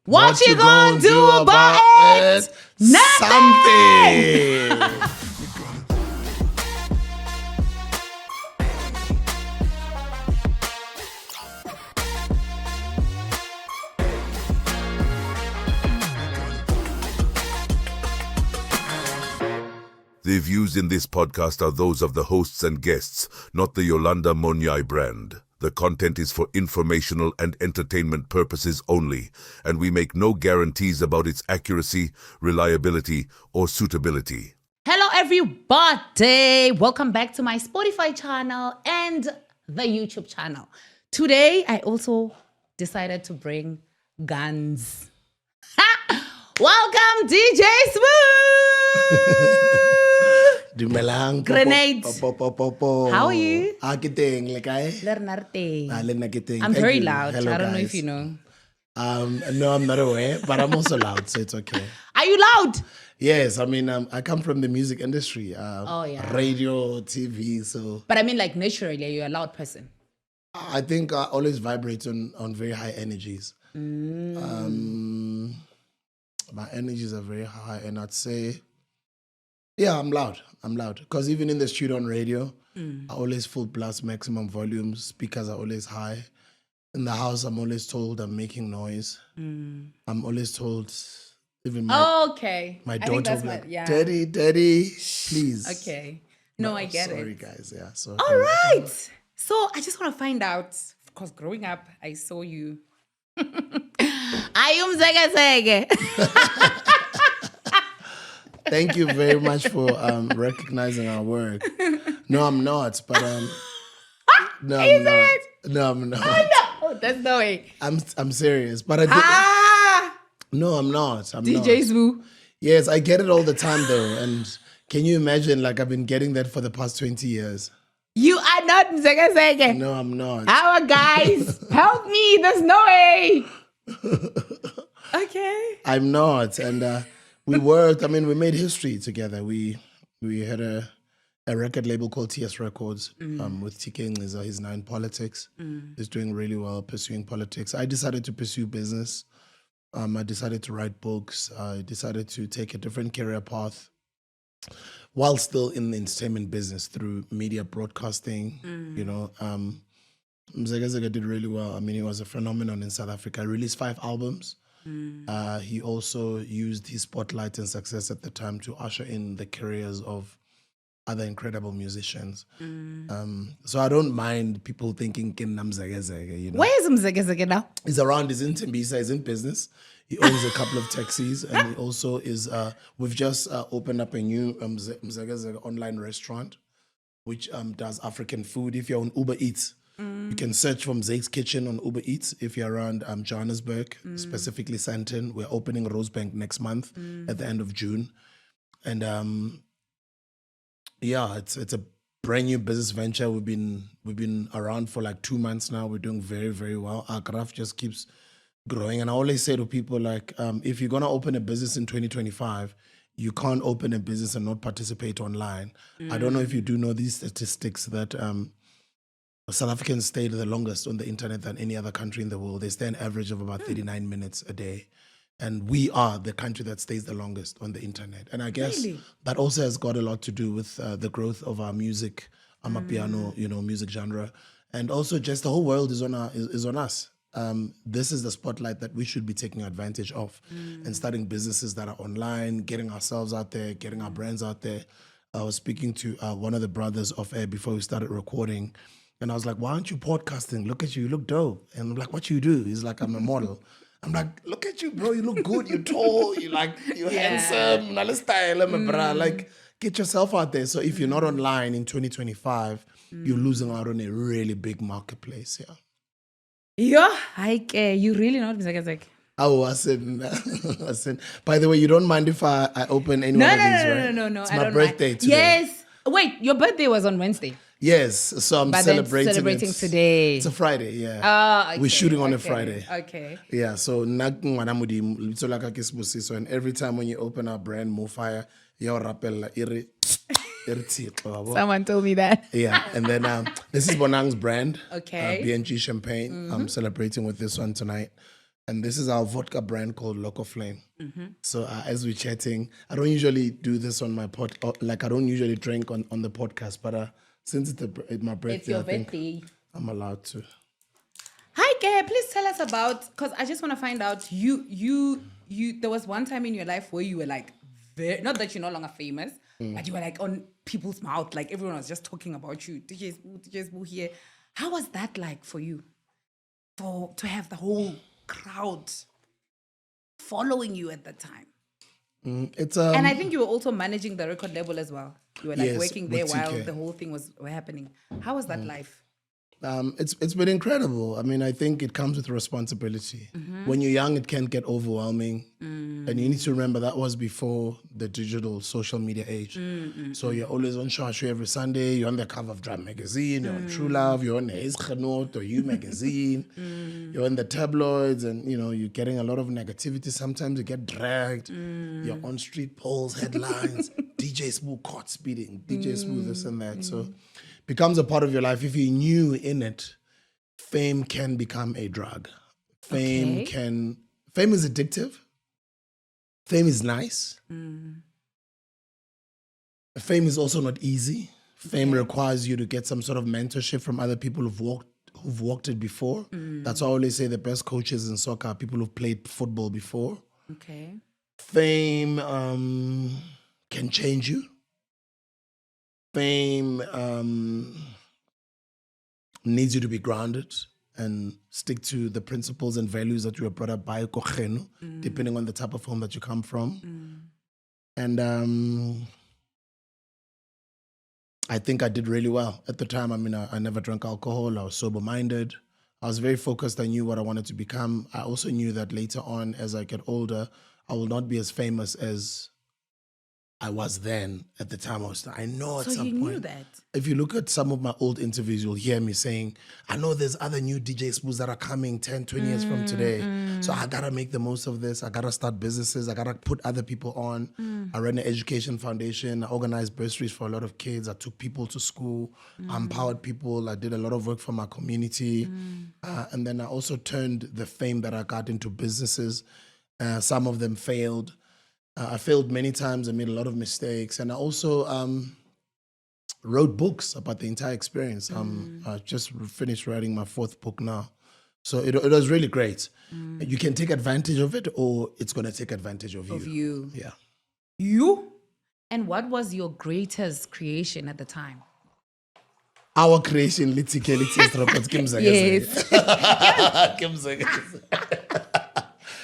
What you gonna do about it? Something. The views in this podcast are those of the hosts and guests, not the Yolanda brand. The content is for informational and entertainment purposes only, and we make no guarantees about its accuracy, reliability, or suitability. Hello, everybody. Welcome back to my Spotify channel and the YouTube channel. Today, I also decided to bring guns. Welcome, DJ Smooth. Dumelang. Grenades. How How are you? Kiteng, lekay? Lernarte. Kiteng. I'm Thank very you. loud. Hello, I don't know guys. if you know. No, I'm not aware, but I'm also loud, so it's okay. Are you loud? Yes, I mean, I come from the music industry. Yeah. Radio, TV, so But I mean, like, naturally, you're a loud person. I think I always vibrate on very high energies. My energies are very high, and I'd say, yeah, I'm loud. Because even in the studio on radio, I always full blast, maximum volume. Speakers are always high. In the house, I'm always told I'm making noise. I'm always told, even Okay. my I think daughter that's will be like, yeah. Daddy, please. Okay. No, I get Sorry, it. guys. Yeah. So All right. So I just want to find out, because growing up, I saw you. Are you mzakezeke? Thank you very much for recognizing our work. No, I'm not. But no, I'm not. No, I'm not. No, there's no way. I'm serious. But I no, I'm not. I'm DJ not. Smooth. Yes, I get it all the time though. And can you imagine? Like I've been getting that for the past 20 years. You are not mzakezeke. No, I'm not. Our guys, help me. There's no way. Okay. I'm not. And we worked. I mean, we made history together. We had a record label called TS Records with TK Ngiza. He's now in politics. He's doing really well pursuing politics. I decided to pursue business. I decided to write books. I decided to take a different career path while still in the entertainment business through media broadcasting. You know, mzakezeke did really well. I mean, he was a phenomenon in South Africa. I released 5 albums. He also used his spotlight and success at the time to usher in the careers of other incredible musicians. So I don't mind people thinking Ken Mzakezeke, you know. Where is mzakezeke now? He's around, he's in Tembisa, he's in business. He owns a couple of taxis, and he also is, we've just opened up a new mzakezeke online restaurant, which does African food. If you're on Uber Eats, you can search for Mzake's Kitchen on Uber Eats. If you're around Johannesburg, specifically Sandton, we're opening Rosebank next month at the end of June. And yeah, it's a brand new business venture. We've been around for like 2 months now. We're doing very, very well. Our graph just keeps growing. And I always say to people, like, if you're gonna open a business in 2025, you can't open a business and not participate online. I don't know if you do know these statistics that South Africans stay the longest on the internet than any other country in the world. They stay an average of about 39 minutes a day. And we are the country that stays the longest on the internet. And I guess that also has got a lot to do with the growth of our music, amapiano, you know, music genre. And also just the whole world is on us. This is the spotlight that we should be taking advantage of and starting businesses that are online, getting ourselves out there, getting our brands out there. I was speaking to one of the brothers off air before we started recording. And I was like, why aren't you podcasting? Look at you look dope. And I'm like, what you do? He's like, I'm a model. I'm like, look at you, bro. You look good. You're tall. You're handsome. Like, get yourself out there. So if you're not online in 2025, you're losing out on a really big marketplace. Yeah, you really not mzakezeke. Oh, I said. By the way, you don't mind if I open any one of these, right? No. It's I my don't birthday mind. today. Yes. Wait, your birthday was on Wednesday. Yes, so I'm But celebrating today. It's a Friday, yeah. Okay, we're shooting on a Friday. Okay. Yeah, so and every time when you open our brand, More Fire, your rappel, Someone told me that. Yeah, and then this is Bonang's brand. Okay. BNG Champagne. I'm celebrating with this one tonight. And this is our vodka brand called Loco Flame. So as we're chatting, I don't usually do this on my I don't usually drink on the podcast, but since it's my birthday, It's your I think birthday. I'm allowed to. Hi, Gay. Please tell us about, because I just want to find out, you. There was one time in your life where you were like, not that you're no longer famous, but you were like on people's mouth, like everyone was just talking about you. DJ SBU here. How was that like for you? To have the whole crowd following you at that time? It's And I think you were also managing the record label as well. You were like Yes, working there with while TK. the whole thing was happening. How was that life? it's been incredible. I mean, I think it comes with responsibility. When you're young, it can get overwhelming, and you need to remember that was before the digital social media age. So you're always on Shashu every Sunday. You're on the cover of Drum Magazine. You're on True Love. You're on His Genot or You Magazine. You're in the tabloids, and you're getting a lot of negativity. Sometimes you get dragged. You're on street polls, headlines. DJ SBU caught speeding. DJ SBU this and that. So becomes a part of your life. If you're new in it, fame can become a drug. Fame is addictive. Fame is nice. Fame is also not easy. Fame requires you to get some sort of mentorship from other people who've walked it before. That's why I always say the best coaches in soccer are people who've played football before. Okay. Fame can change you. Fame needs you to be grounded and stick to the principles and values that you were brought up by Kocheno, depending on the type of home that you come from. And I think I did really well at the time. I mean, I never drank alcohol. I was sober-minded. I was very focused. I knew what I wanted to become. I also knew that later on, as I get older, I will not be as famous as I was then at the time. I know at So some you point. knew that? If you look at some of my old interviews, you'll hear me saying, I know there's other new DJ SBUs that are coming 10, 20 years from today. So I got to make the most of this. I got to start businesses. I got to put other people on. I ran an education foundation. I organized bursaries for a lot of kids. I took people to school. I empowered people. I did a lot of work for my community. And then I also turned the fame that I got into businesses. Some of them failed. I failed many times. I made a lot of mistakes. And I also wrote books about the entire experience. I just finished writing my 4th book now. So it was really great. You can take advantage of it, or it's going to take advantage of you. Of you. Yeah. You? And what was your greatest creation at the time? Our creation, Litike, Yes.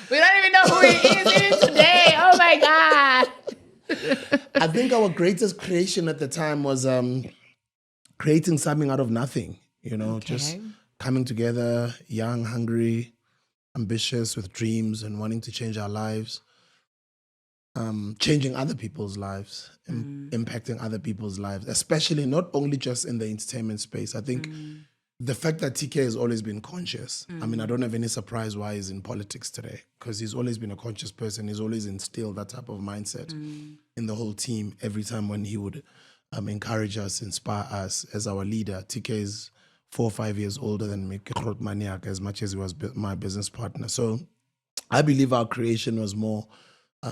We don't even know who he is even today. Oh my God. I think our greatest creation at the time was creating something out of nothing, just coming together, young, hungry, ambitious, with dreams and wanting to change our lives, changing other people's lives, impacting other people's lives, especially not only just in the entertainment space. I think the fact that TK has always been conscious. I mean, I don't have any surprise why he's in politics today, because he's always been a conscious person. He's always instilled that type of mindset in the whole team every time when he would encourage us, inspire us as our leader. TK is 4 or 5 years older than me, as much as he was my business partner. So I believe our creation was more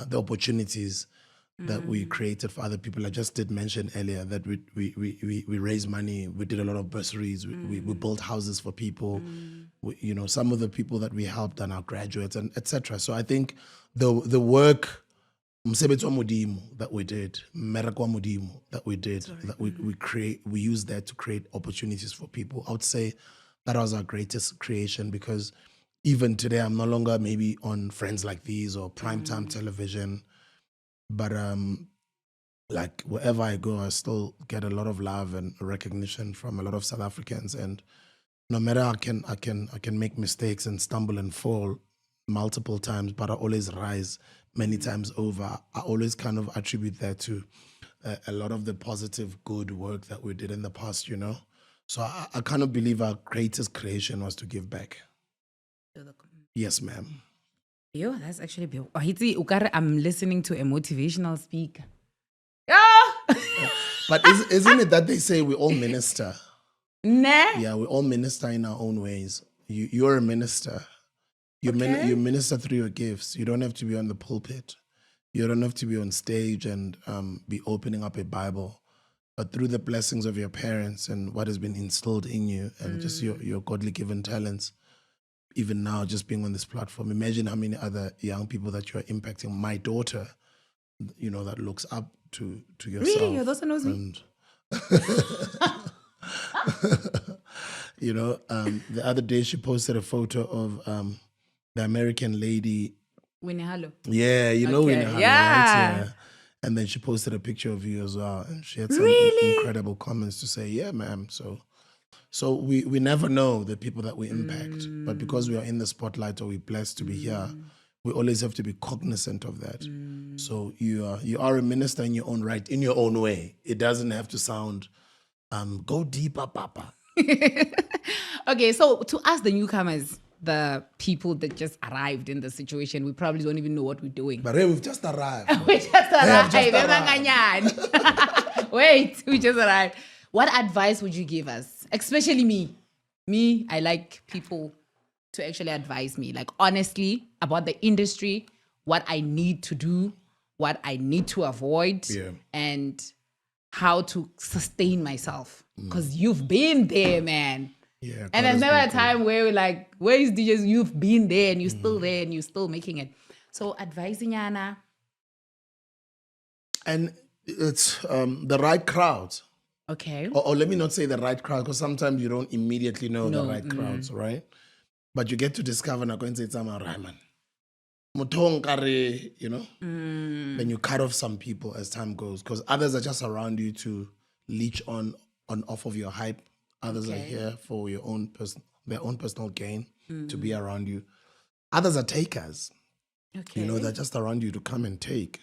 the opportunities that we created for other people. I just did mention earlier that we raised money. We did a lot of bursaries. We built houses for people. Some of the people that we helped are now graduates, and etc. So I think the work, msebenzi wa Modimo that we did, mmereko wa Modimo that we did, that we used that to create opportunities for people. I would say that was our greatest creation, because even today I'm no longer maybe on Friends Like These or primetime television. But like wherever I go, I still get a lot of love and recognition from a lot of South Africans. And no matter I can make mistakes and stumble and fall multiple times, but I always rise many times over. I always kind of attribute that to a lot of the positive, good work that we did in the past. So I kind of believe our greatest creation was to give back. Yes, ma'am. Yo, that's actually beautiful. I'm listening to a motivational speaker. But isn't it that they say we all minister? Nah. Yeah, we all minister in our own ways. You're a minister. You Okay. you minister through your gifts. You don't have to be on the pulpit. You don't have to be on stage and be opening up a Bible. But through the blessings of your parents and what has been instilled in you and just your godly given talents, even now, just being on this platform, imagine how many other young people that you are impacting. My daughter, you know, that looks up to yourself. Really? Your daughter knows me? And you know, the other day she posted a photo of the American lady. Winnie Hallo. Yeah, you know Okay, Winnie Hanna, yeah. right? Yeah. And then she posted a picture of you as well. And she had some Really? incredible comments to say, yeah, ma'am. So we never know the people that we impact. But because we are in the spotlight or we're blessed to be here, we always have to be cognizant of that. So you are a minister in your own right, in your own way. It doesn't have to sound, go deeper, papa. Okay, so to us, the newcomers, the people that just arrived in the situation, we probably don't even know what we're doing. But hey, we've just arrived. We just arrived. just Wait, we just arrived. What advice would you give us? Especially me. Me, I like people to actually advise me, like honestly, about the industry, what I need to do, what I need to avoid, and how to sustain myself. Because you've been there, man. Yeah, And there's never a time where we're like, where is DJs? You've been there and you're still there and you're still making it. So advising Yana. And it's the right crowd. Okay. Or let me not say the right crowd, because sometimes you don't immediately know the right crowds, right? But you get to discover, you know? Then you cut off some people as time goes, because others are just around you to leech on off of your hype. Others are here for your own their own personal gain, to be around you. Others are takers. Okay. You know, they're just around you to come and take.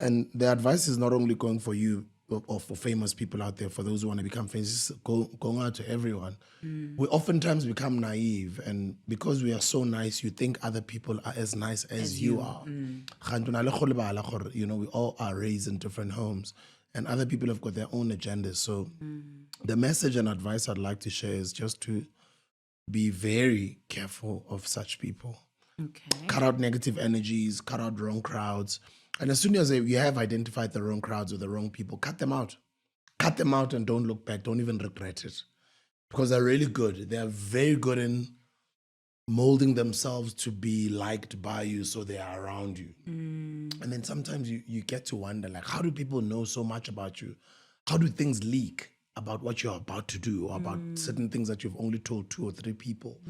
And the advice is not only going for you or for famous people out there, for those who want to become famous, it's going out to everyone. We oftentimes become naive, and because we are so nice, you think other people are as nice as you are. You know, we all are raised in different homes, and other people have got their own agendas. So the message and advice I'd like to share is just to be very careful of such people. Okay. Cut out negative energies, cut out wrong crowds. And as soon as you have identified the wrong crowds or the wrong people, cut them out. Cut them out and don't look back. Don't even regret it. Because they're really good. They're very good in molding themselves to be liked by you, so they are around you. And then sometimes you get to wonder, like, how do people know so much about you? How do things leak about what you're about to do, or about certain things that you've only told 2 or 3 people,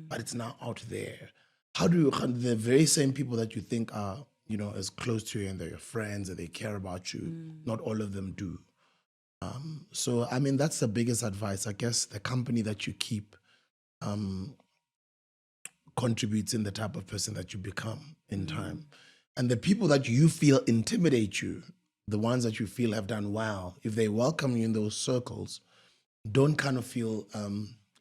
but it's now out there? How do the very same people that you think are, you know, as close to you and they're your friends and they care about you, not all of them do. So, I mean, that's the biggest advice. I guess the company that you keep contributes in the type of person that you become in time. And the people that you feel intimidate you, the ones that you feel have done well, if they welcome you in those circles, don't kind of feel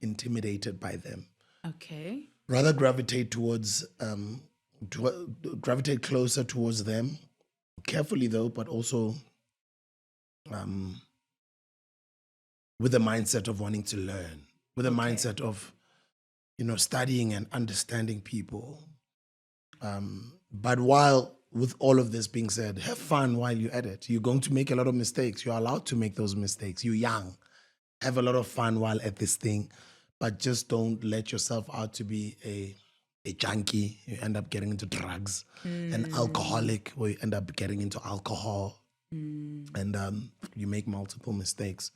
intimidated by them. Okay. Rather gravitate towards, gravitate closer towards them, carefully though, but also with the mindset of wanting to learn, with a mindset of, you know, studying and understanding people. But while, with all of this being said, have fun while you're at it. You're going to make a lot of mistakes. You're allowed to make those mistakes. You're young. Have a lot of fun while at this thing, but just don't let yourself out to be a junkie. You end up getting into drugs, an alcoholic, or you end up getting into alcohol, and you make multiple mistakes,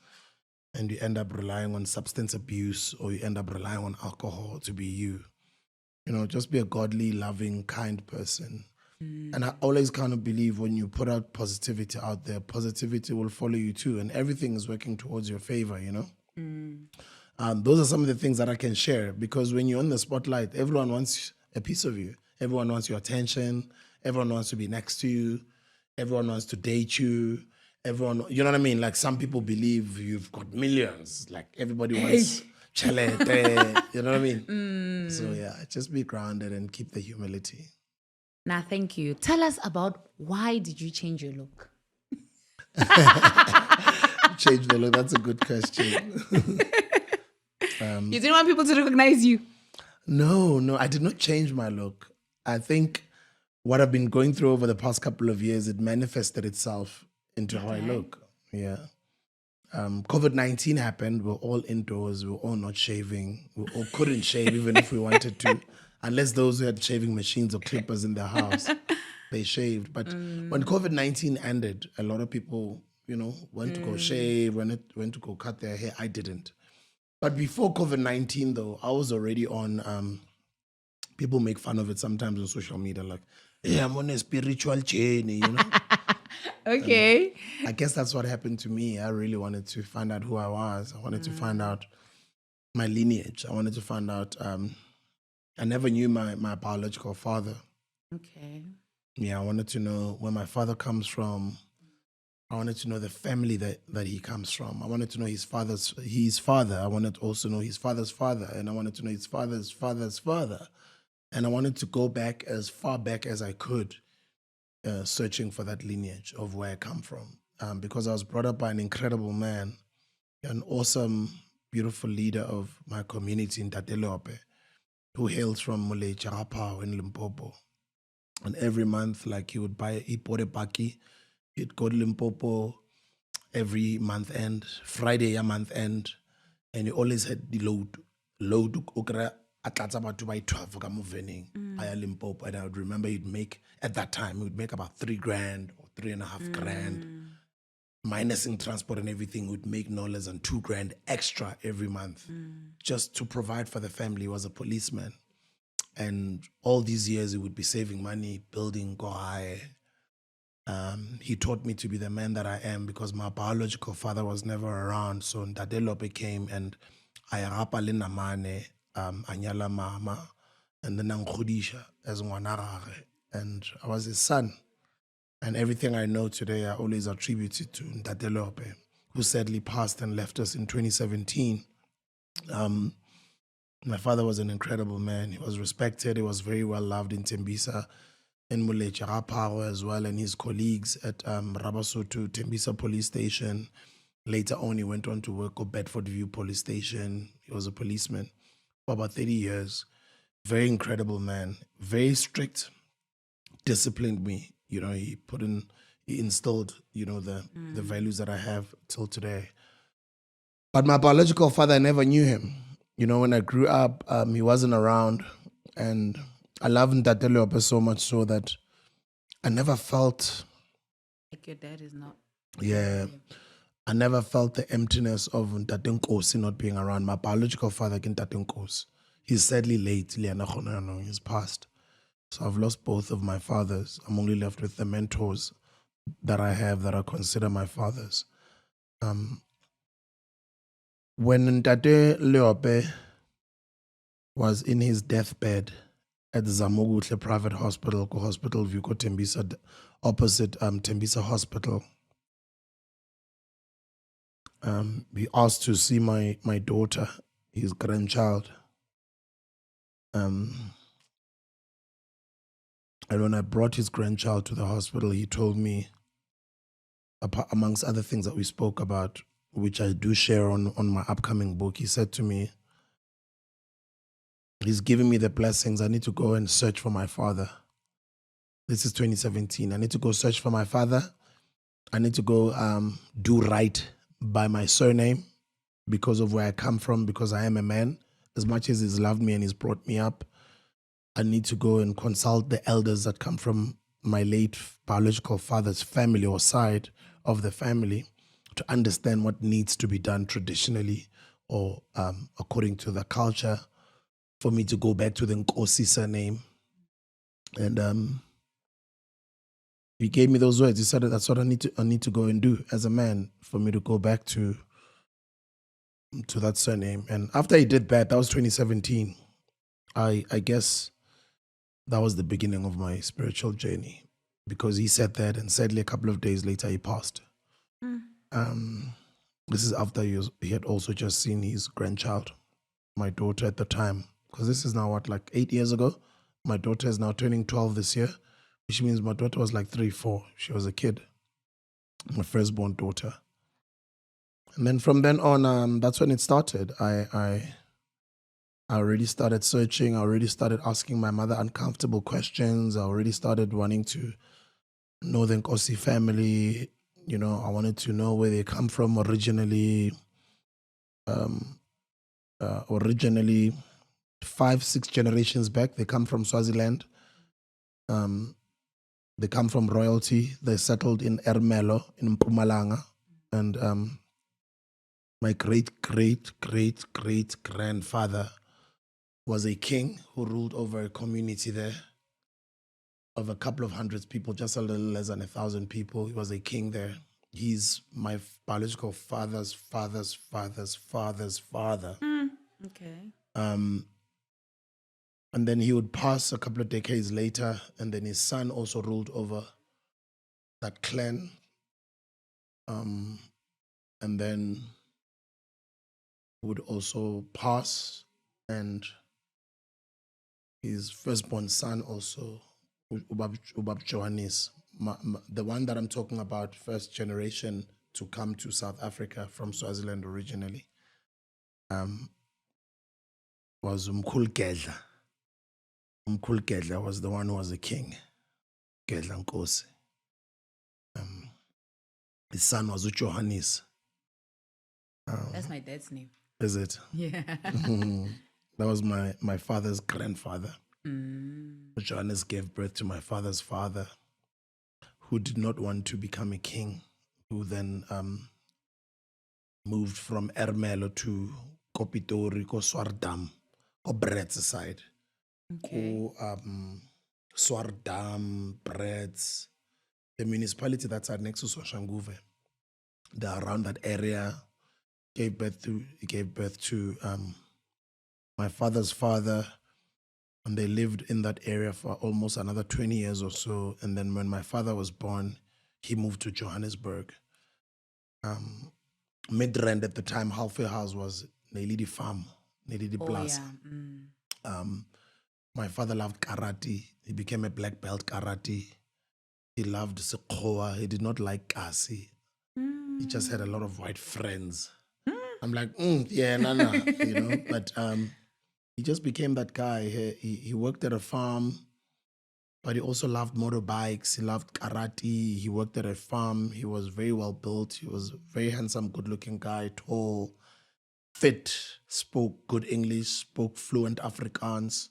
and you end up relying on substance abuse, or you end up relying on alcohol to be you. You know, just be a godly, loving, kind person. And I always kind of believe when you put out positivity out there, positivity will follow you too, and everything is working towards your favor, you know? Those are some of the things that I can share, because when you're in the spotlight, everyone wants a piece of you. Everyone wants your attention. Everyone wants to be next to you. Everyone wants to date you. Everyone, you know what I mean? Like, some people believe you've got millions. Like, everybody wants chalete, you know what I mean? So yeah, just be grounded and keep the humility. Now, thank you. Tell us about, why did you change your look? Change the look, that's a good question. You didn't want people to recognize you? No, I did not change my look. I think what I've been going through over the past couple of years, it manifested itself into how I Okay. look. Yeah. COVID-19 happened. We're all indoors. We're all not shaving. We all couldn't shave even if we wanted to, unless those who had shaving machines or clippers in their house, they shaved. But when COVID-19 ended, a lot of people, went to go shave, went to go cut their hair. I didn't. But before COVID-19, though, I was already on. People make fun of it sometimes on social media, like, "Yeah, I'm on a spiritual journey," Okay. I guess that's what happened to me. I really wanted to find out who I was. I wanted to find out my lineage. I wanted to find out. I never knew my biological father. Okay. Yeah, I wanted to know where my father comes from. I wanted to know the family that he comes from. I wanted to know his father. I wanted to also know his father's father. And I wanted to know his father's father's father. And I wanted to go back as far back as I could, searching for that lineage of where I come from. Because I was brought up by an incredible man, an awesome, beautiful leader of my community in Tatelope, who hails from Mule Charapao in Limpopo. And every month, like, he bought a baki. He'd go to Limpopo every month end, Friday a month end, and he always had the load okra atlatsa batho by 12 ka moveneng aya Limpopo. And I would remember at that time he would make about $3,000 or $3,500, minusing transport and everything. Would make no less than $2,000 extra every month just to provide for the family. He was a policeman, and all these years he would be saving money, building go high. He taught me to be the man that I am because my biological father was never around. So Ndadelope came and ayarapa le namane, anyala mama, and then angkhudisha as ngwanagage. And I was his son. And everything I know today, I always attribute it to Ndadelope, who sadly passed and left us in 2017. My father was an incredible man. He was respected. He was very well loved in Tembisa, in Mulecha Raparo as well, and his colleagues at Rabasoto, Tembisa Police Station. Later on, he went on to work at Bedford View Police Station. He was a policeman for about 30 years. Very incredible man. Very strict, disciplined me. He instilled, the values that I have till today. But my biological father, I never knew him. When I grew up, he wasn't around, and I love Ndatelope so much so that I never felt, Like your dad is not. I never felt the emptiness of Ntate Nkosi not being around. My biological father, Ntate Nkosi, he's sadly late. He's passed. So I've lost both of my fathers. I'm only left with the mentors that I have that I consider my fathers. When Ntate Leope was in his deathbed at the Zamogutle Private Hospital, Hospital View, Tembisa, opposite Tembisa Hospital, he asked to see my daughter, his grandchild. And when I brought his grandchild to the hospital, he told me, amongst other things that we spoke about, which I do share on my upcoming book, he said to me, he's giving me the blessings. I need to go and search for my father. This is 2017. I need to go search for my father. I need to go do right by my surname because of where I come from, because I am a man. As much as he's loved me and he's brought me up, I need to go and consult the elders that come from my late biological father's family or side of the family to understand what needs to be done traditionally or according to the culture for me to go back to the Nkosi surname. And he gave me those words. He said that's what I need to go and do as a man for me to go back to that surname. And after he did that was 2017. I guess that was the beginning of my spiritual journey, because he said that, and sadly a couple of days later he passed. This is after he had also just seen his grandchild, my daughter at the time, because this is now 8 years ago. My daughter is now turning 12 this year, which means my daughter was 3, 4. She was a kid, my firstborn daughter. And then from then on, that's when it started. I I already started searching. I already started asking my mother uncomfortable questions. I already started wanting to know the Nkosi family. You know, I wanted to know where they come from originally. Originally, 5-6 generations back, they come from Swaziland. They come from royalty. They settled in Ermelo in Mpumalanga. And my great-great-great-great-grandfather was a king who ruled over a community there of a couple of hundred people, just a little less than 1,000 people. He was a king there. He's my biological father's father's father's father's father. Okay. And then he would pass a couple of decades later, and then his son also ruled over that clan. And then would also pass, and his firstborn son also, Ubab Johannes, the one that I'm talking about, first generation to come to South Africa from Swaziland originally, was Umkhulu Gedla. Umkhulu Gedla was the one who was the king, Gedla Nkosi. His son was uJohannes. That's my dad's name. Is it? Yeah. That was my father's grandfather. Johannes gave birth to my father's father, who did not want to become a king, who then moved from Ermelo to Kopitori, ko Swardam, ko Bret's side. Okay. Swardam, Bret's, the municipality that's right next to Soshanguve. They're around that area. He gave birth to my father's father, and they lived in that area for almost another 20 years or so. And then when my father was born, he moved to Johannesburg. Midrand at the time, halfway house was Nelidi farm, Nelidi Plaza. Yeah. My father loved karate. He became a black belt karate. He loved Sekhoa. He did not like Kasi. He just had a lot of white friends. I'm like, yeah, nah, you know. But he just became that guy. He worked at a farm, but he also loved motorbikes. He loved karate. He worked at a farm. He was very well built. He was a very handsome, good-looking guy, tall, fit, spoke good English, spoke fluent Afrikaans.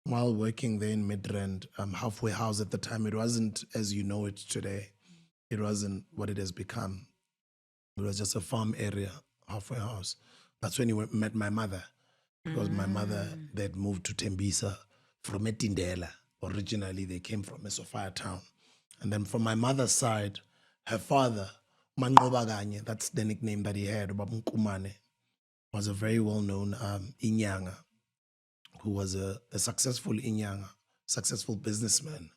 While working there in Midrand, halfway house at the time, it wasn't as you know it today. It wasn't what it has become. It was just a farm area, halfway house. That's when he met my mother. Because my mother, they'd moved to Tembisa from Etindela. Originally, they came from Mesofia town. And then from my mother's side, her father, Manqobaganye, that's the nickname that he had, Babunkumane, was a very well-known Inyanga, who was a successful Inyanga, successful businessman.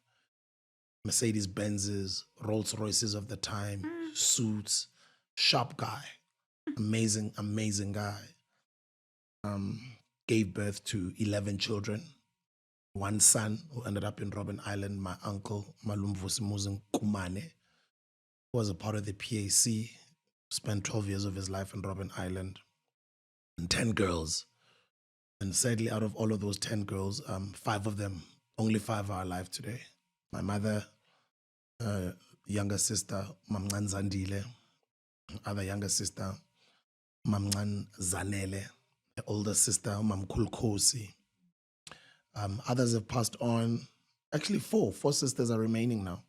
Mercedes-Benzes, Rolls-Royces of the time, suits, sharp guy, amazing guy. Gave birth to 11 children. One son who ended up in Robben Island, my uncle, Malumvusi Muzen Kumane, was a part of the PAC, spent 12 years of his life in Robben Island, and 10 girls. And sadly, out of all of those 10 girls, 5 of them, only 5 are alive today. My mother, younger sister, Mamngan Zandile, other younger sister, Mamngan Zanele, the older sister, Mamkhulu Khosi. Others have passed on. Actually, 4 sisters are remaining now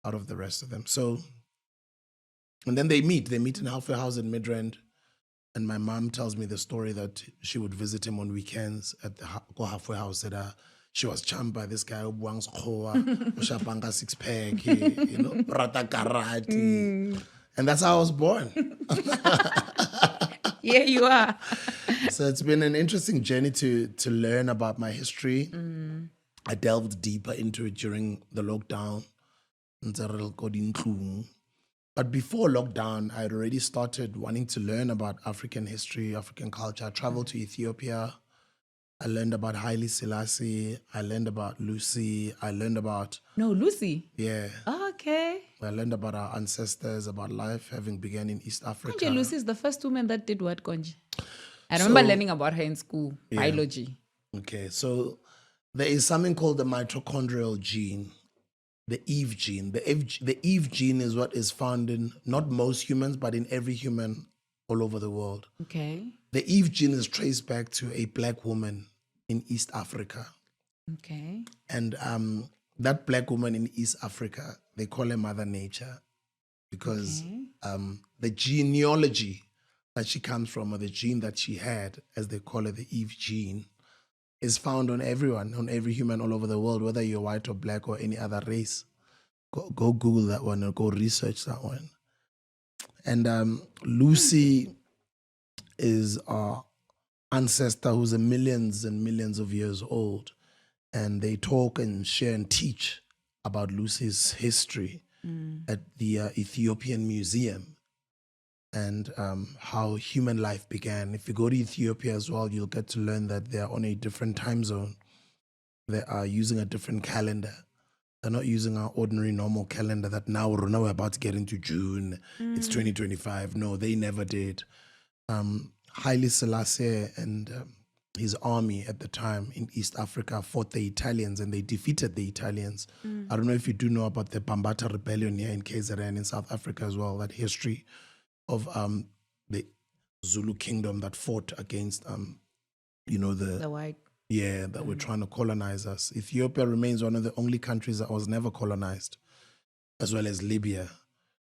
out of the rest of them. So, and then they meet in halfway house in Midrand. And my mom tells me the story that she would visit him on weekends at the halfway house. That she was charmed by this guy, Obuang's Khoa, Oshapanga six pack, you know, Rata Karate. And that's how I was born. Yeah, you are. So it's been an interesting journey to learn about my history. I delved deeper into it during the lockdown. But before lockdown, I had already started wanting to learn about African history, African culture. I traveled to Ethiopia. I learned about Haile Selassie. I learned about Lucy. I learned about... No, Lucy. Yeah. Oh, okay. I learned about our ancestors, about life having begun in East Africa. Konje Lucy is the first woman that did what, Konje? I remember learning about her in school, biology. Okay, so there is something called the mitochondrial gene, the Eve gene. The Eve gene is what is found in not most humans, but in every human all over the world. Okay. The Eve gene is traced back to a black woman in East Africa. Okay. And that black woman in East Africa, they call her Mother Nature because the genealogy that she comes from, or the gene that she had, as they call it, the Eve gene, is found on everyone, on every human all over the world, whether you're white or black or any other race. Go Google that one or go research that one. And Lucy is our ancestor who's a millions and millions of years old. And they talk and share and teach about Lucy's history at the Ethiopian Museum and how human life began. If you go to Ethiopia as well, you'll get to learn that they're on a different time zone. They are using a different calendar. They're not using our ordinary normal calendar that now we're about to get into June. It's 2025. No, they never did. Haile Selassie and his army at the time in East Africa fought the Italians and they defeated the Italians. I don't know if you do know about the Bambata rebellion here in KZN in South Africa as well, that history of the Zulu kingdom that fought against, The white. yeah, that were trying to colonize us. Ethiopia remains one of the only countries that was never colonized, as well as Libya.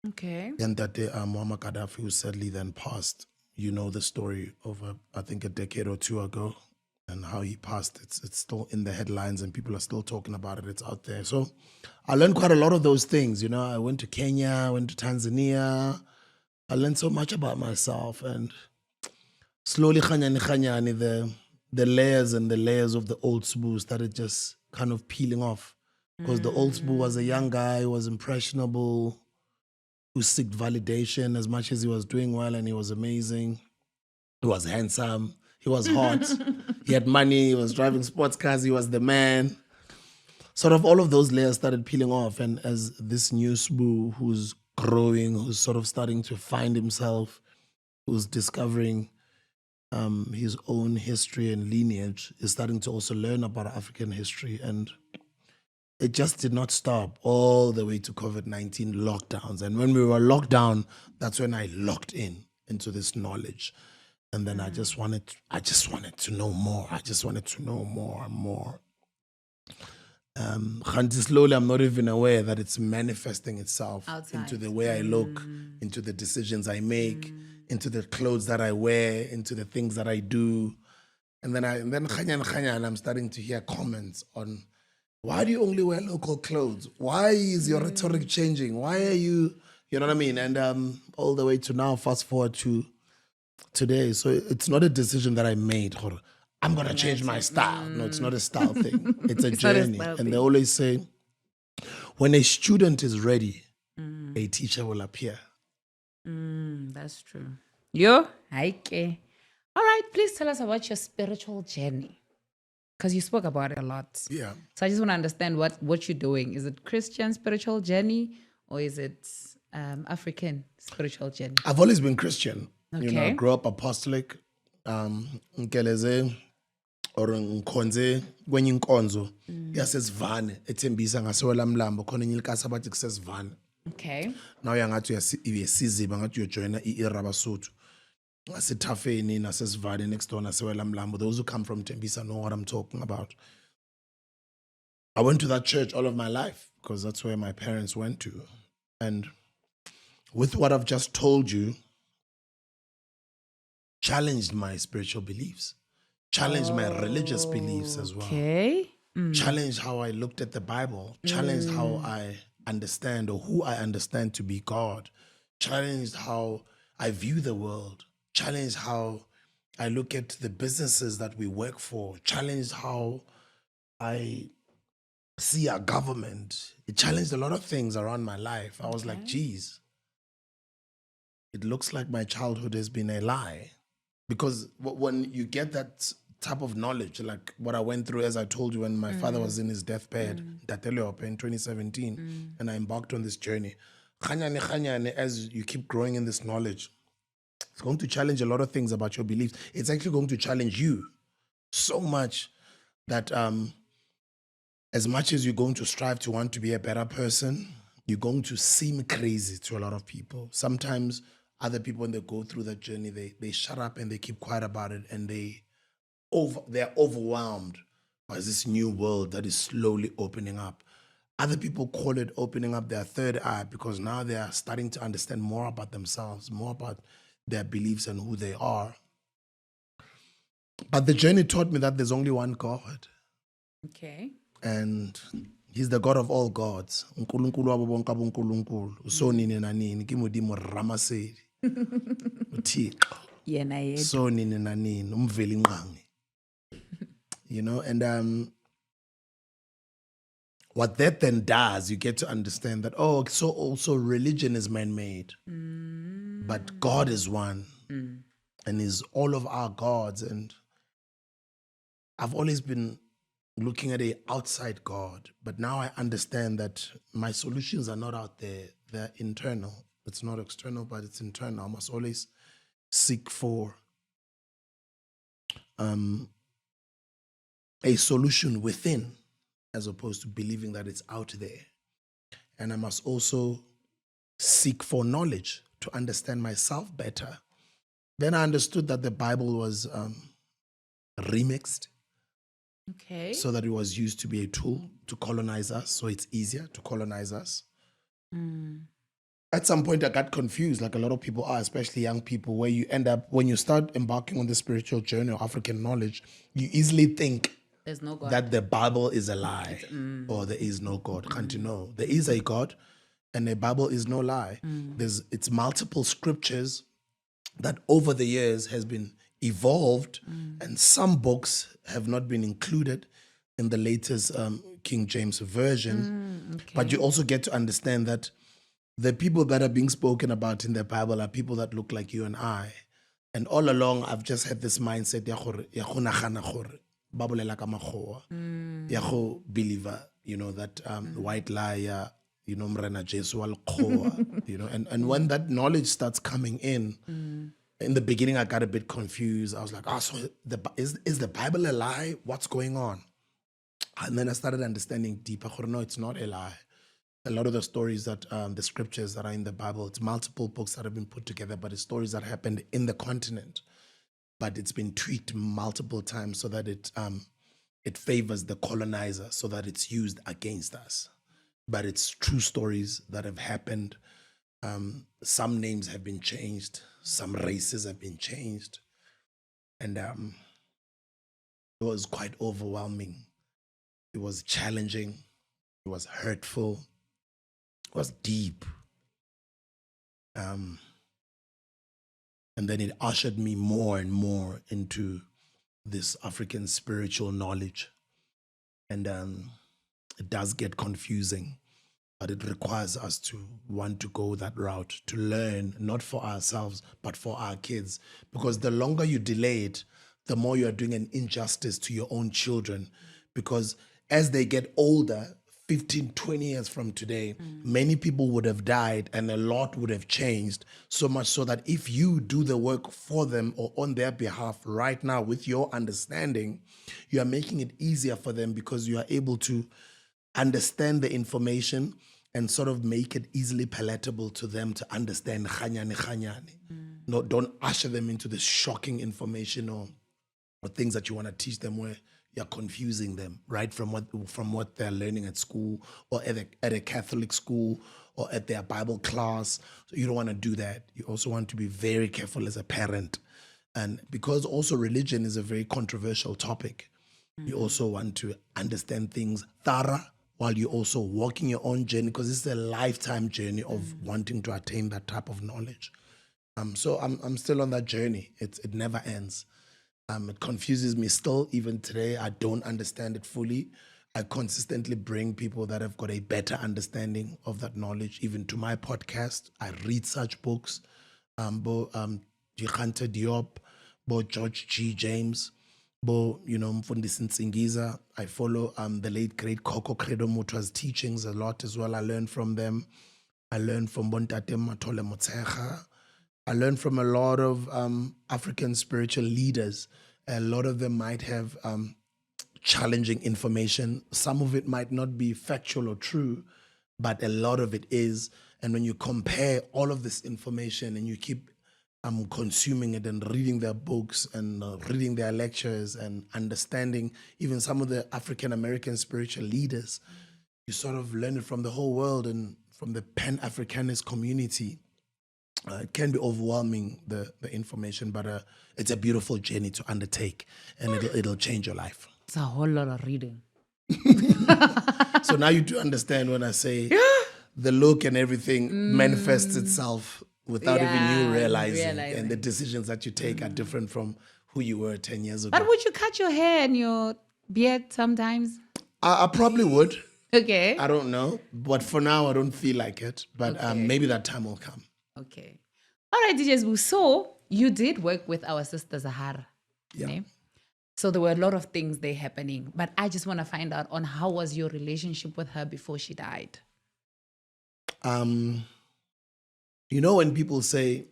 Okay. And that Muammar Gaddafi, who sadly then passed. You know the story of, I think, a decade or two ago and how he passed. It's still in the headlines and people are still talking about it. It's out there. So I learned quite a lot of those things. You know, I went to Kenya, I went to Tanzania. I learned so much about myself, and slowly, the layers and the layers of the old SBU started just kind of peeling off. Because the old SBU was a young guy, was impressionable, who seeked validation as much as he was doing well, and he was amazing. He was handsome. He was hot. He had money. He was driving sports cars. He was the man. Sort of all of those layers started peeling off. And as this new SBU who's growing, who's sort of starting to find himself, who's discovering his own history and lineage, is starting to also learn about African history. And it just did not stop all the way to COVID-19 lockdowns. And when we were locked down, that's when I locked into this knowledge. And then I just wanted to know more. I just wanted to know more and more. Slowly, I'm not even aware that it's manifesting itself Outside. into the way I look, into the decisions I make, into the clothes that I wear, into the things that I do. And then I'm starting to hear comments on, why do you only wear local clothes? Why is your rhetoric changing? Why are you know what I mean? And all the way to now, fast forward to today. So it's not a decision that I made. I'm going to change my style. No, it's not a style thing. It's a journey. And they always say, when a student is ready, a teacher will appear. That's true. Yo, Haike. All right, please tell us about your spiritual journey. Because you spoke about it a lot. Yeah. So I just want to understand what you're doing. Is it Christian spiritual journey or is it African spiritual journey? I've always been Christian. Okay. You know, I grew up apostolic. Nkeleze or nkonze kwenye inkonzo yasesivane ethembisa ngasewela mlambo khona enye ilikasa bathi kusesivane. Okay. Now yangathi uyasiziba ngathi uyojoina iRabasotho. Ngasethafeni nasesivane next door nasewela mlambo. Those who come from Tembisa know what I'm talking about. I went to that church all of my life because that's where my parents went to. And with what I've just told you, challenged my spiritual beliefs, challenged my religious beliefs as well. Okay. Challenged how I looked at the Bible, challenged how I understand or who I understand to be God, challenged how I view the world, challenged how I look at the businesses that we work for, challenged how I see our government. It challenged a lot of things around my life. I was like, geez, it looks like my childhood has been a lie. Because when you get that type of knowledge, like what I went through, as I told you, when my father was in his deathbed, in 2017, and I embarked on this journey. As you keep growing in this knowledge, It's going to challenge a lot of things about your beliefs. It's actually going to challenge you so much that as much as you're going to strive to want to be a better person, you're going to seem crazy to a lot of people. Sometimes other people, when they go through that journey, they shut up and they keep quiet about it, and they're overwhelmed by this new world that is slowly opening up. Other people call it opening up their third eye, because now they are starting to understand more about themselves, more about their beliefs and who they are. But the journey taught me that there's only one God. Okay. And he's the God of all gods. uNkulunkulu wabo bonke abonkulunkulu. Usonini nanini, ke Modimo Ramasedi. uThixo. Yena yedwa. Sonini nanini, umveli ngqangi. You know, and what that then does, you get to understand that, oh, so also religion is man-made. But God is one. And is all of our gods. And I've always been looking at an outside God, but now I understand that my solutions are not out there, they're internal. It's not external, but it's internal. I must always seek for a solution within, as opposed to believing that it's out there. And I must also seek for knowledge to understand myself better. Then I understood that the Bible was remixed, Okay. so that it was used to be a tool to colonize us, so it's easier to colonize us. At some point, I got confused, like a lot of people are, especially young people, where you end up, when you start embarking on the spiritual journey of African knowledge, you easily think There's no God. that the Bible is a lie, or there is no God. Can't you know? There is a God, and the Bible is no lie. It's multiple scriptures that over the years has been evolved, and some books have not been included in the latest King James version. Okay. But you also get to understand that the people that are being spoken about in the Bible are people that look like you and I. And all along, I've just had this mindset, ya go nagana gore ba bolela ka makgowa, ya go believer, you know, that white liar, you know, Mrena Jesu wa lekgowa, you know, and when that knowledge starts coming in the beginning, I got a bit confused. I was like, so is the Bible a lie? What's going on? And then I started understanding deeper. No, it's not a lie. A lot of the stories that, the scriptures that are in the Bible, it's multiple books that have been put together, but it's stories that happened in the continent. But it's been tweaked multiple times so that it favors the colonizer, so that it's used against us. But it's true stories that have happened. Some names have been changed. Some races have been changed. And it was quite overwhelming. It was challenging. It was hurtful. It was deep. And then it ushered me more and more into this African spiritual knowledge. And it does get confusing, but it requires us to want to go that route, to learn, not for ourselves, but for our kids. Because the longer you delay it, the more you are doing an injustice to your own children. Because as they get older, 15, 20 years from today, many people would have died and a lot would have changed, so much so that if you do the work for them or on their behalf right now with your understanding, you are making it easier for them, because you are able to understand the information and sort of make it easily palatable to them to understand. No, don't usher them into this shocking information or things that you want to teach them where you're confusing them, right, from what they're learning at school or at a Catholic school or at their Bible class. So you don't want to do that. You also want to be very careful as a parent. And because also religion is a very controversial topic, you also want to understand things thorough while you're also walking your own journey, because it's a lifetime journey of wanting to attain that type of knowledge. So I'm still on that journey. It never ends. It confuses me still, even today. I don't understand it fully. I consistently bring people that have got a better understanding of that knowledge, even to my podcast. I read such books, Bo Hunter Diop, Bo George G. James, Bo, Mfundisi Nsingiza. I follow the late great Coco Credo Mutwa's teachings a lot as well. I learn from them. I learn from Bontate Matole Motsecha. I learned from a lot of African spiritual leaders. A lot of them might have challenging information. Some of it might not be factual or true, but a lot of it is. And when you compare all of this information and you keep consuming it and reading their books and reading their lectures and understanding even some of the African American spiritual leaders, you sort of learn it from the whole world and from the Pan-Africanist community. It can be overwhelming, the information, but it's a beautiful journey to undertake, and it'll change your life. It's a whole lot of reading. So now you do understand when I say the look and everything manifests itself without even you realizing. And the decisions that you take are different from who you were 10 years ago. But would you cut your hair and your beard sometimes? I probably would. Okay. I don't know. But for now, I don't feel like it. But maybe that time will come. Okay. All right, DJ SBU. So you did work with our sister Zahara. Yeah. Okay? So there were a lot of things there happening. But I just want to find out on how was your relationship with her before she died? You know, when people say,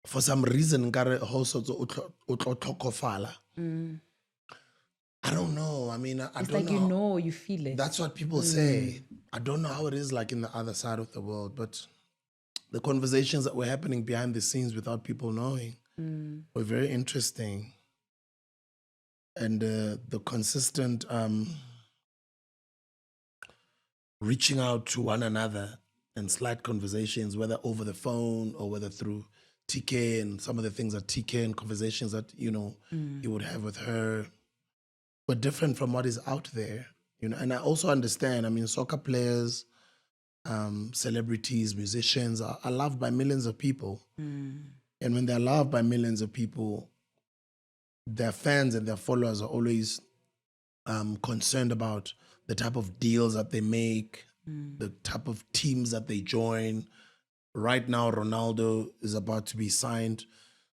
for some reason, I don't know. I mean, I It's don't like know. you feel it. That's what people say. I don't know how it is like in the other side of the world, but the conversations that were happening behind the scenes without people knowing were very interesting. And the consistent reaching out to one another and slight conversations, whether over the phone or whether through TK and some of the things that TK and conversations that, you would have with her were different from what is out there. And I also understand, I mean, soccer players, celebrities, musicians are loved by millions of people. And when they're loved by millions of people, their fans and their followers are always concerned about the type of deals that they make, the type of teams that they join. Right now, Ronaldo is about to be signed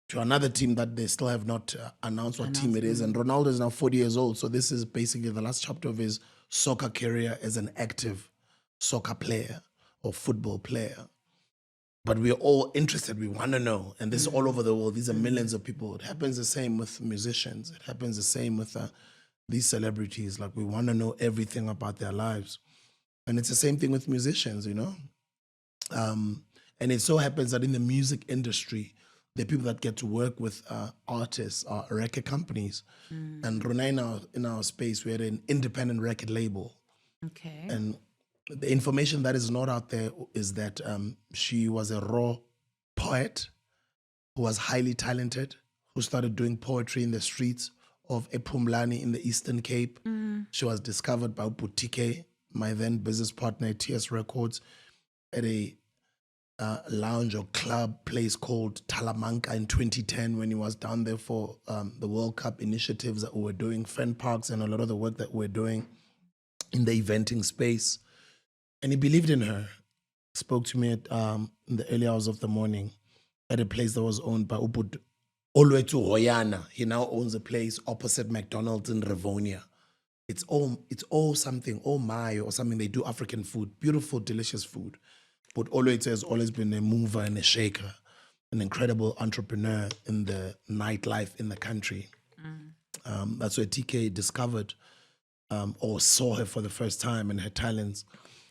to another team that they still have not announced what team it is. And Ronaldo is now 40 years old. So this is basically the last chapter of his soccer career as an active soccer player or football player. But we're all interested. We want to know. And this is all over the world. These are millions of people. It happens the same with musicians. It happens the same with these celebrities. Like, we want to know everything about their lives. And it's the same thing with musicians, And it so happens that in the music industry, the people that get to work with artists are record companies. And Renee, in our space, we had an independent record label. Okay. And the information that is not out there is that she was a raw poet who was highly talented, who started doing poetry in the streets of Epumlani in the Eastern Cape. She was discovered by Butike, my then business partner at TS Records, at a lounge or club place called Talamanca in 2010 when he was down there for the World Cup initiatives that we were doing, Fan Parks, and a lot of the work that we're doing in the eventing space. And he believed in her. Spoke to me at, in the early hours of the morning at a place that was owned by Upud Olwetu Hoyana. He now owns a place opposite McDonald's in Rivonia. It's all something, all Mayo or something. They do African food, beautiful, delicious food. But Olwetu has always been a mover and a shaker, an incredible entrepreneur in the nightlife in the country. That's where TK discovered or saw her for the first time and her talents.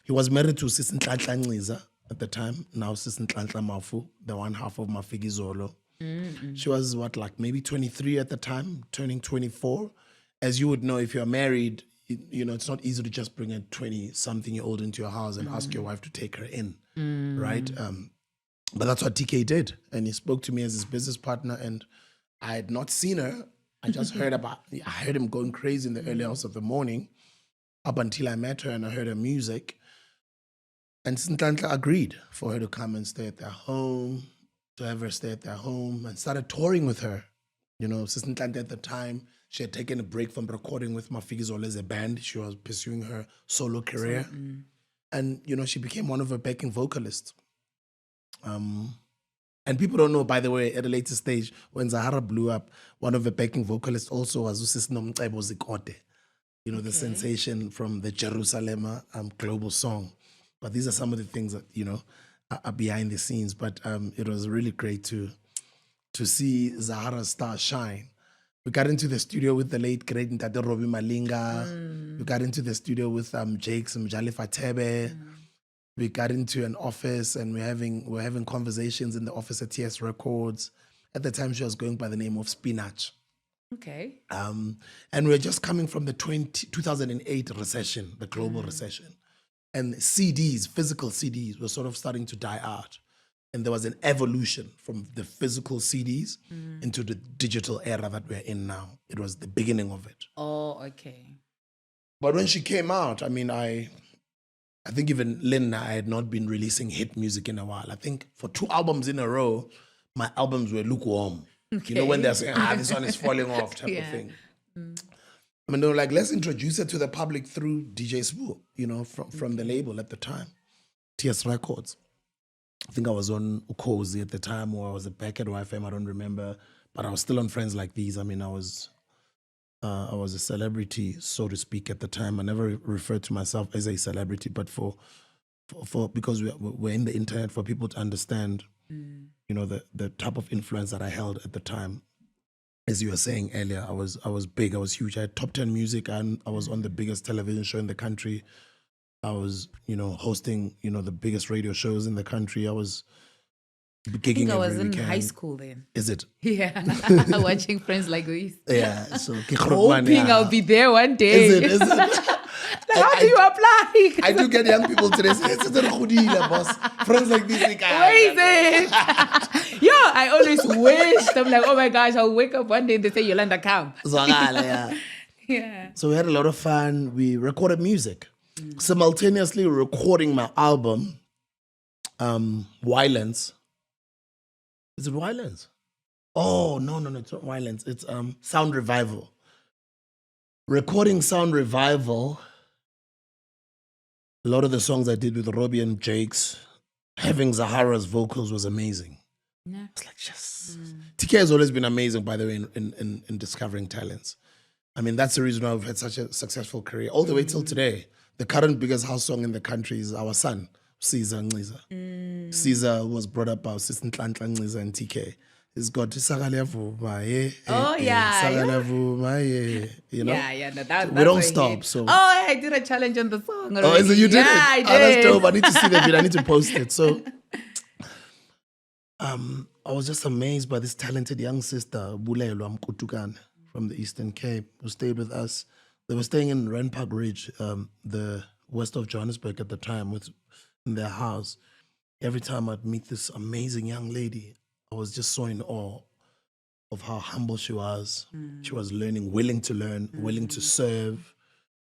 He was married to Sis Ntlantla Nxiza at the time, now Sis Ntlantla Mafu, the one half of Mafigizolo. She was maybe 23 at the time, turning 24. As you would know, if you're married, it's not easy to just bring a 20-something-year-old into your house and ask your wife to take her in, right? But that's what TK did. And he spoke to me as his business partner, and I had not seen her. I just heard I heard him going crazy in the early hours of the morning up until I met her and I heard her music. And Ntlantla agreed for her to come and stay at their home, to have her stay at their home, and started touring with her. Sis Ntlantla at the time, she had taken a break from recording with Mafigizolo as a band. She was pursuing her solo career. And, she became one of her backing vocalists. And people don't know, by the way, at a later stage, when Zahara blew up, one of the backing vocalists also was Usis Nomcebo Zikote. The sensation from the Jerusalem global song. But these are some of the things that, behind the scenes. But it was really great to see Zahara's star shine. We got into the studio with the late great Ntate Robbie Malinga. We got into the studio with Jakes and Mjali Fatebe. We got into an office and we're having conversations in the office at TS Records. At the time, she was going by the name of Spinach. Okay. And we're just coming from the 2008 recession, the global recession. And CDs, physical CDs, were sort of starting to die out. And there was an evolution from the physical CDs into the digital era that we're in now. It was the beginning of it. Oh, okay. But when she came out, I mean, I think even Lynn and I had not been releasing hit music in a while. I think for 2 albums in a row, my albums were lukewarm. Okay. You know, when they're saying, this one is falling off type of thing. I mean, they were like, let's introduce it to the public through DJ SBU, you know, from the label at the time, TS Records. I think I was on Ukozi at the time, or I was at Beckett YFM, I don't remember. But I was still on Friends Like These. I mean, I was a celebrity, so to speak, at the time. I never referred to myself as a celebrity, but for because we're in the internet, for people to understand, you know, the type of influence that I held at the time. As you were saying earlier, I was big, I was huge. I had top 10 music, and I was on the biggest television show in the country. I was, you know, hosting, you know, the biggest radio shows in the country. I was gigging. I was every in weekend. high school then. Is it? Yeah. Watching Friends Like These. Yeah. So Hoping I'll be there one day. Is it? How do you apply? I do get young people today say, it's a Khudila, boss. Friends Like this. Where is it? Yo, I always wish. I'm like, oh my gosh, I'll wake up one day and they say, Yolanda, come. Zahara, yeah. Yeah. So we had a lot of fun. We recorded music. Simultaneously recording my album, Violence. Is it Violence? Oh, no, it's not Violence. It's Sound Revival. Recording Sound Revival. A lot of the songs I did with Robbie and Jakes, having Zahara's vocals was amazing. Yeah. It's like, yes. TK has always been amazing, by the way, in discovering talents. I mean, that's the reason why we've had such a successful career, all the way till today. The current biggest house song in the country is our son, Caesar Ngiza. Caesar was brought up by our sister Ngiza and TK. He's got Sakala Vuma, Oh, yeah. You know? Yeah, that, we don't stop. So. Oh, I did a challenge on the song already. Oh, is it you did yeah, it? I did. Oh, that's dope. I need to see the video. I need to post it. So, I was just amazed by this talented young sister, Bulelo Amkutukan, from the Eastern Cape, who stayed with us. They were staying in Rand Park Ridge, the west of Johannesburg at the time, in their house. Every time I'd meet this amazing young lady, I was just so in awe of how humble she was. She was learning, willing to learn, willing to serve,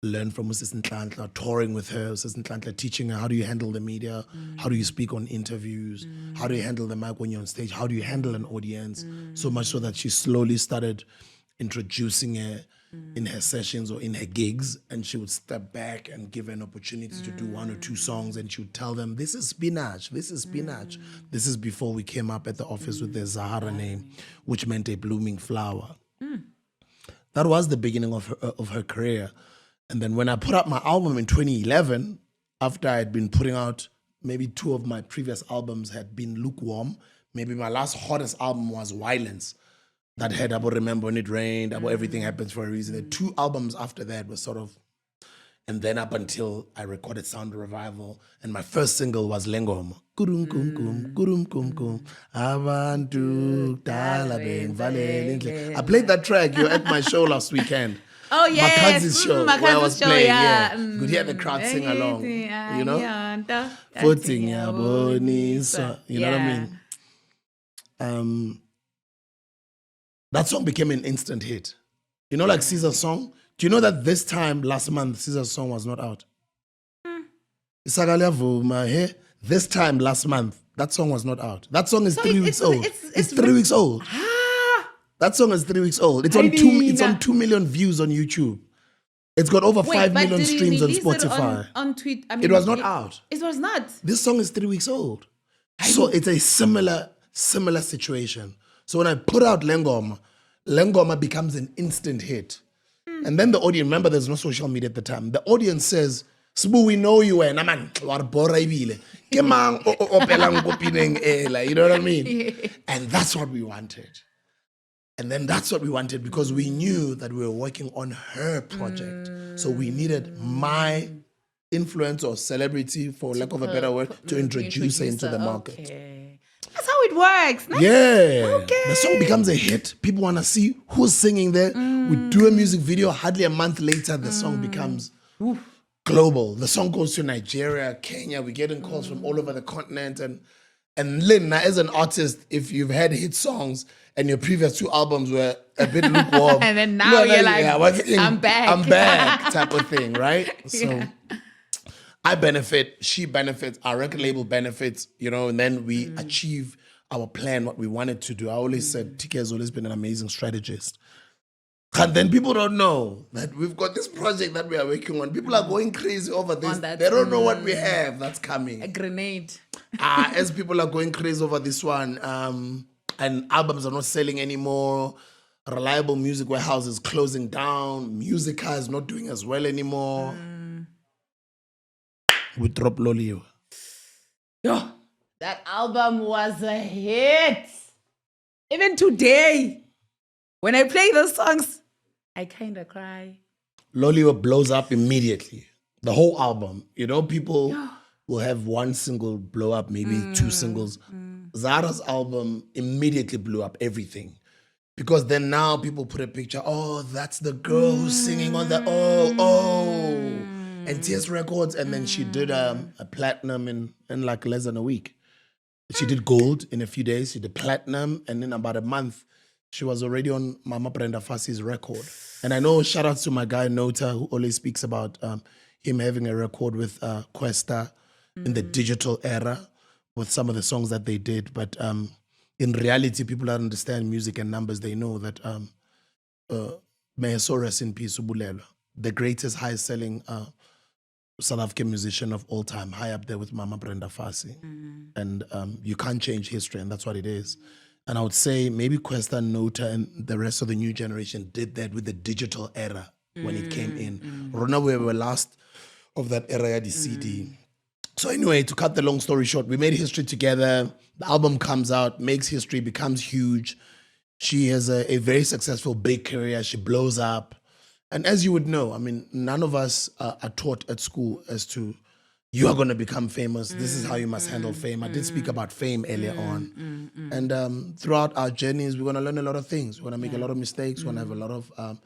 learn from Mrs. Ntlantla, touring with her, Mrs. Ntlantla teaching her how do you handle the media, how do you speak on interviews, how do you handle the mic when you're on stage, how do you handle an audience, so much so that she slowly started introducing her in her sessions or in her gigs, and she would step back and give her an opportunity to do 1 or 2 songs, and she would tell them, this is Spinach, this is Spinach. This is before we came up at the office with the Zahara name, which meant a blooming flower. That was the beginning of her career. And then when I put out my album in 2011, after I had been putting out, maybe 2 of my previous albums had been lukewarm, maybe my last hottest album was Violence. That had about Remember When It Rained, about Everything Happens for a Reason. The 2 albums after that were sort of, and then up until I recorded Sound Revival, and my first single was Lengoma. Kurum kum kum, kurum kum kum, abantu dala benvalele. I played that track. You were at my show last weekend. Oh, yes. My cousin's show, where I was playing. Yeah. You Could hear the crowd sing along. You know? Footing ya bonisa. You know what I mean? That song became an instant hit. You know, like Caesar's song? Do you know that this time, last month, Caesar's song was not out? This time, last month, that song was not out. That song is 3 weeks old. It's 3 weeks old. That song is 3 weeks old. It's on 2 million views on YouTube. It's got over 5 million streams on Spotify. On tweet, I mean, it was not out. It was not. This song is 3 weeks old. So it's a similar situation. So when I put out Lengoma becomes an instant hit. And then the audience, remember there's no social media at the time. The audience says, SBU, we know you wena man. Wa re bora ebile. Ke mang o opelang ko pineng ela, you know what I mean? And that's what we wanted. And then that's what we wanted because we knew that we were working on her project. So we needed my influence or celebrity, for lack of a better word, to introduce her into the market. Okay. That's how it works. Nice. Yeah. Okay. The song becomes a hit. People want to see who's singing there. We do a music video. Hardly a month later, the song becomes global. The song goes to Nigeria, Kenya. We're getting calls from all over the continent. And Lynn, now as an artist, if you've had hit songs and your previous 2 albums were a bit lukewarm. And then now you're like, I'm back. I'm back type of thing, right? So I benefit, she benefits, our record label benefits, you know, and then we achieve our plan, what we wanted to do. I always said TK has always been an amazing strategist. And then people don't know that we've got this project that we are working on. People are going crazy over this. That, they don't know what we have that's coming. A grenade. As people are going crazy over this one, and albums are not selling anymore, Reliable Music Warehouse is closing down, Musica is not doing as well anymore. We drop Loliwe. Yo, that album was a hit. Even today, when I play those songs, I kind of cry. Loliwe blows up immediately. The whole album. You know, people will have one single blow up, maybe 2 singles. Zahara's album immediately blew up everything. Because then now people put a picture, oh, that's the girl who's singing on the, and TS Records. And then she did a platinum in like less than a week. She did gold in a few days. She did platinum. And in about a month, she was already on Mama Brenda Fassi's record. And I know, shout out to my guy Nota, who always speaks about him having a record with Questa in the digital era with some of the songs that they did. But in reality, people that understand music and numbers, they know that may her soul rest in peace, Ubulelwa, the greatest, highest selling South African musician of all time, high up there with Mama Brenda Fassie. And you can't change history, and that's what it is. And I would say maybe Questa, Nota, and the rest of the new generation did that with the digital era when it came in. Rona, we were last of that era, the CD. So anyway, to cut the long story short, we made history together. The album comes out, makes history, becomes huge. She has a very successful big career. She blows up. And as you would know, I mean, none of us are taught at school as to, you are going to become famous. This is how you must handle fame. I did speak about fame earlier on. And throughout our journeys, we're going to learn a lot of things. We're going to make a lot of mistakes. We're going to have a lot of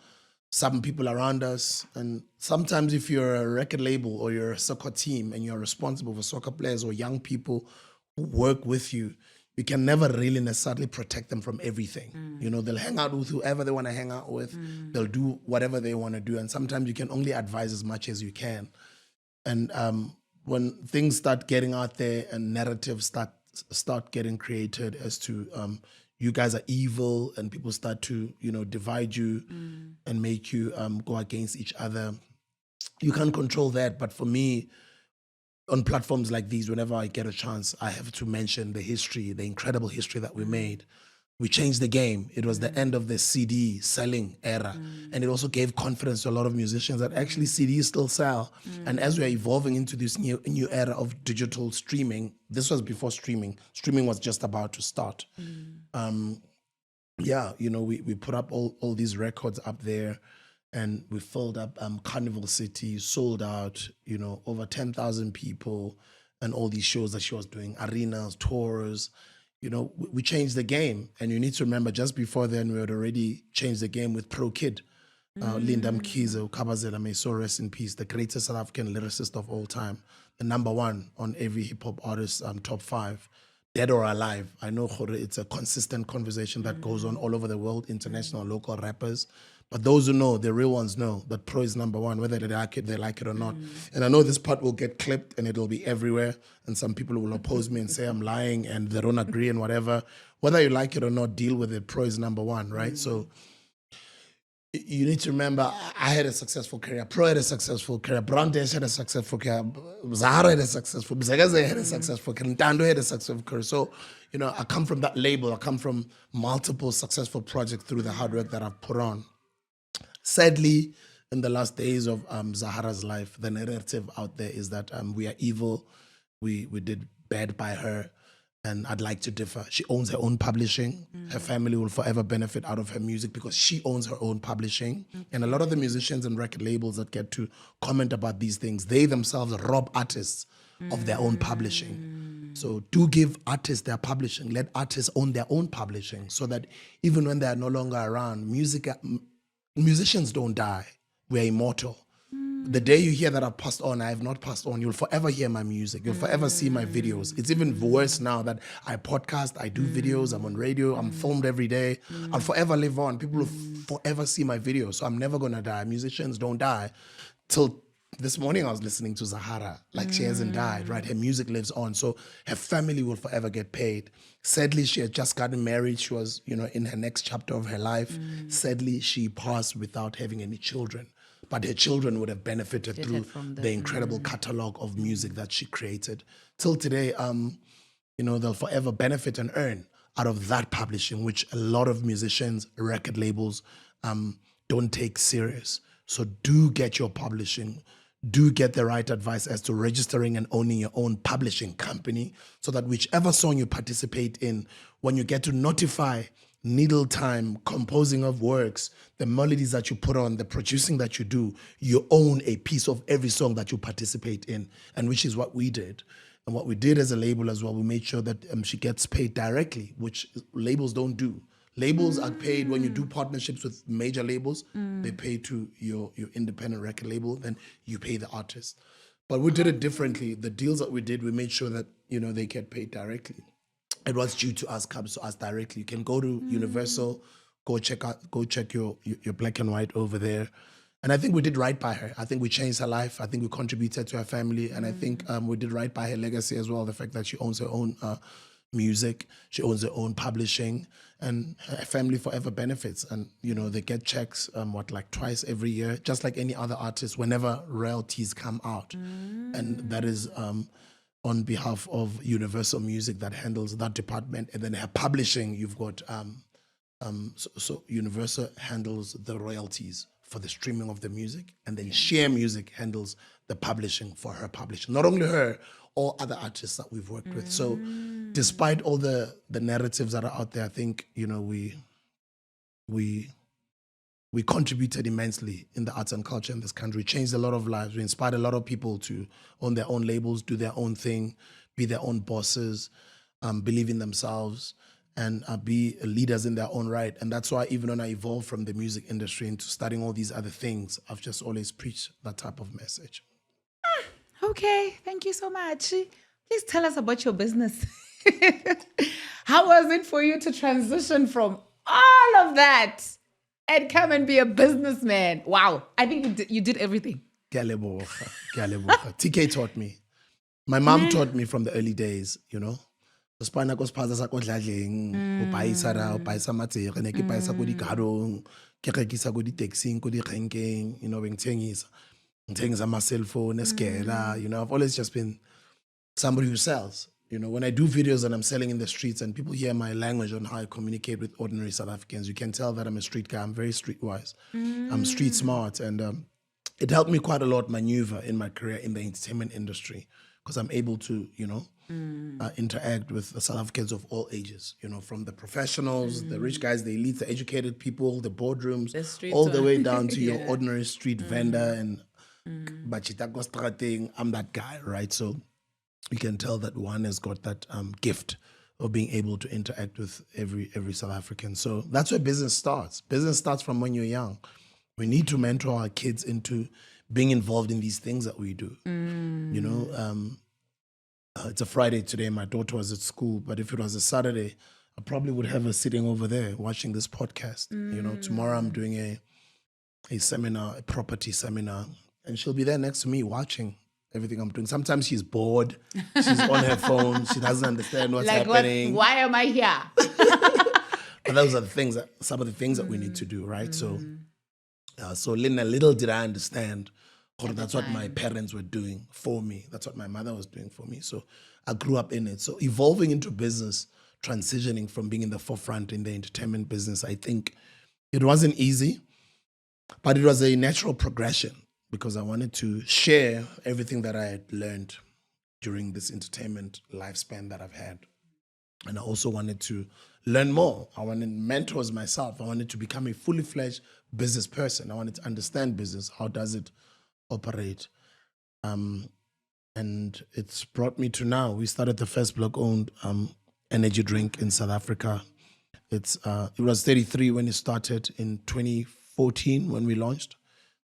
some people around us. And sometimes if you're a record label or you're a soccer team and you're responsible for soccer players or young people who work with you, you can never really necessarily protect them from everything. You know, they'll hang out with whoever they want to hang out with. They'll do whatever they want to do. And sometimes you can only advise as much as you can. And when things start getting out there and narratives start getting created as to you guys are evil and people start to, you know, divide you and make you go against each other, you can't control that. But for me, on platforms like these, whenever I get a chance, I have to mention the history, the incredible history that we made. We changed the game. It was the end of the CD selling era. And it also gave confidence to a lot of musicians that actually CDs still sell. And as we're evolving into this new era of digital streaming, this was before streaming. Streaming was just about to start. Yeah, you know, we put up all these records up there and we filled up Carnival City, sold out, you know, over 10,000 people and all these shows that she was doing, arenas, tours. You know, we changed the game. And you need to remember, just before then, we had already changed the game with Pro Kid. Linda Mkize, Kabazela, may so rest in peace, the greatest South African lyricist of all time, the #1 on every hip-hop artist top 5, dead or alive. I know it's a consistent conversation that goes on all over the world, international, local rappers. But those who know, the real ones know that Pro is #1, whether they like it or not. And I know this part will get clipped and it'll be everywhere. And some people will oppose me and say I'm lying and they don't agree and whatever. Whether you like it or not, deal with it. Pro is #1, right? So you need to remember, I had a successful career. Pro had a successful career. Brandesh had a successful career. Zahara had a successful career. Mzakezeke had a successful career. Ntando had a successful career. So, you know, I come from that label. I come from multiple successful projects through the hard work that I've put on. Sadly, in the last days of Zahara's life, the narrative out there is that we are evil, we did bad by her, and I'd like to differ. She owns her own publishing. Her family will forever benefit out of her music because she owns her own publishing. And a lot of the musicians and record labels that get to comment about these things, they themselves rob artists of their own publishing. So do give artists their publishing. Let artists own their own publishing so that even when they are no longer around, musicians don't die. We're immortal. The day you hear that I've passed on, I have not passed on, you'll forever hear my music. You'll forever see my videos. It's even worse now that I podcast, I do videos, I'm on radio, I'm filmed every day. I'll forever live on. People will forever see my videos. So I'm never going to die. Musicians don't die. Till this morning I was listening to Zahara. Like she hasn't died, right? Her music lives on. So her family will forever get paid. Sadly, she had just gotten married. She was, in her next chapter of her life. Sadly, she passed without having any children. But her children would have benefited through the incredible catalog of music that she created. Till today, they'll forever benefit and earn out of that publishing, which a lot of musicians, record labels don't take serious. So do get your publishing. Do get the right advice as to registering and owning your own publishing company so that whichever song you participate in, when you get to notify needle time, composing of works, the melodies that you put on, the producing that you do, you own a piece of every song that you participate in, and which is what we did. And what we did as a label as well, we made sure that she gets paid directly, which labels don't do. Labels are paid when you do partnerships with major labels. They pay to your independent record label, then you pay the artist. But we did it differently. The deals that we did, we made sure that they get paid directly. It was due to us, comes to us directly. You can go to Universal, go check your black and white over there. And I think we did right by her. I think we changed her life. I think we contributed to her family. And I think we did right by her legacy as well. The fact that she owns her own music, she owns her own publishing, and her family forever benefits. And, they get checks, twice every year, just like any other artist, whenever royalties come out. And that is on behalf of Universal Music that handles that department. And then her publishing, you've got, so Universal handles the royalties for the streaming of the music, and then Share Music handles the publishing for her publishing. Not only her, all other artists that we've worked with. So despite all the narratives that are out there, I think, we contributed immensely in the arts and culture in this country. We changed a lot of lives. We inspired a lot of people to own their own labels, do their own thing, be their own bosses, believe in themselves, and be leaders in their own right. And that's why even when I evolved from the music industry into studying all these other things, I've just always preached that type of message. Okay, thank you so much. Please tell us about your business. How was it for you to transition from all of that and come and be a businessman? Wow, I think you did everything. TK taught me. My mom taught me from the early days, Spana ko spaza sa ko dladleng, o paisa ra, o paisa matsere, ne ke paisa ko dikarong, ke rekisa ko di taxing, ko di renkeng, ngithengisa my cell phone, eskela, I've always just been somebody who sells. When I do videos and I'm selling in the streets and people hear my language on how I communicate with ordinary South Africans, you can tell that I'm a street guy. I'm very streetwise. I'm street smart. And it helped me quite a lot maneuver in my career in the entertainment industry because I'm able to, interact with the South Africans of all ages, from the professionals, the rich guys, the elites, the educated people, the boardrooms, all the way down to your ordinary street vendor and Bachitako Strating. I'm that guy, right? So you can tell that one has got that gift of being able to interact with every South African. So that's where business starts. Business starts from when you're young. We need to mentor our kids into being involved in these things that we do. It's a Friday today. My daughter was at school, but if it was a Saturday, I probably would have her sitting over there watching this podcast. Tomorrow I'm doing a seminar, a property seminar, and she'll be there next to me watching everything I'm doing. Sometimes she's bored. She's on her phone. She doesn't understand what's happening. Why am I here? But those are some of the things that we need to do, right? So little did I understand. That's what my parents were doing for me. That's what my mother was doing for me. So I grew up in it. So evolving into business, transitioning from being in the forefront in the entertainment business, I think it wasn't easy. But it was a natural progression because I wanted to share everything that I had learned during this entertainment lifespan that I've had. And I also wanted to learn more. I wanted mentors myself. I wanted to become a fully fledged business person. I wanted to understand business. How does it operate? And it's brought me to now. We started the first Black-owned energy drink in South Africa. It was 33 when it started in 2014 when we launched.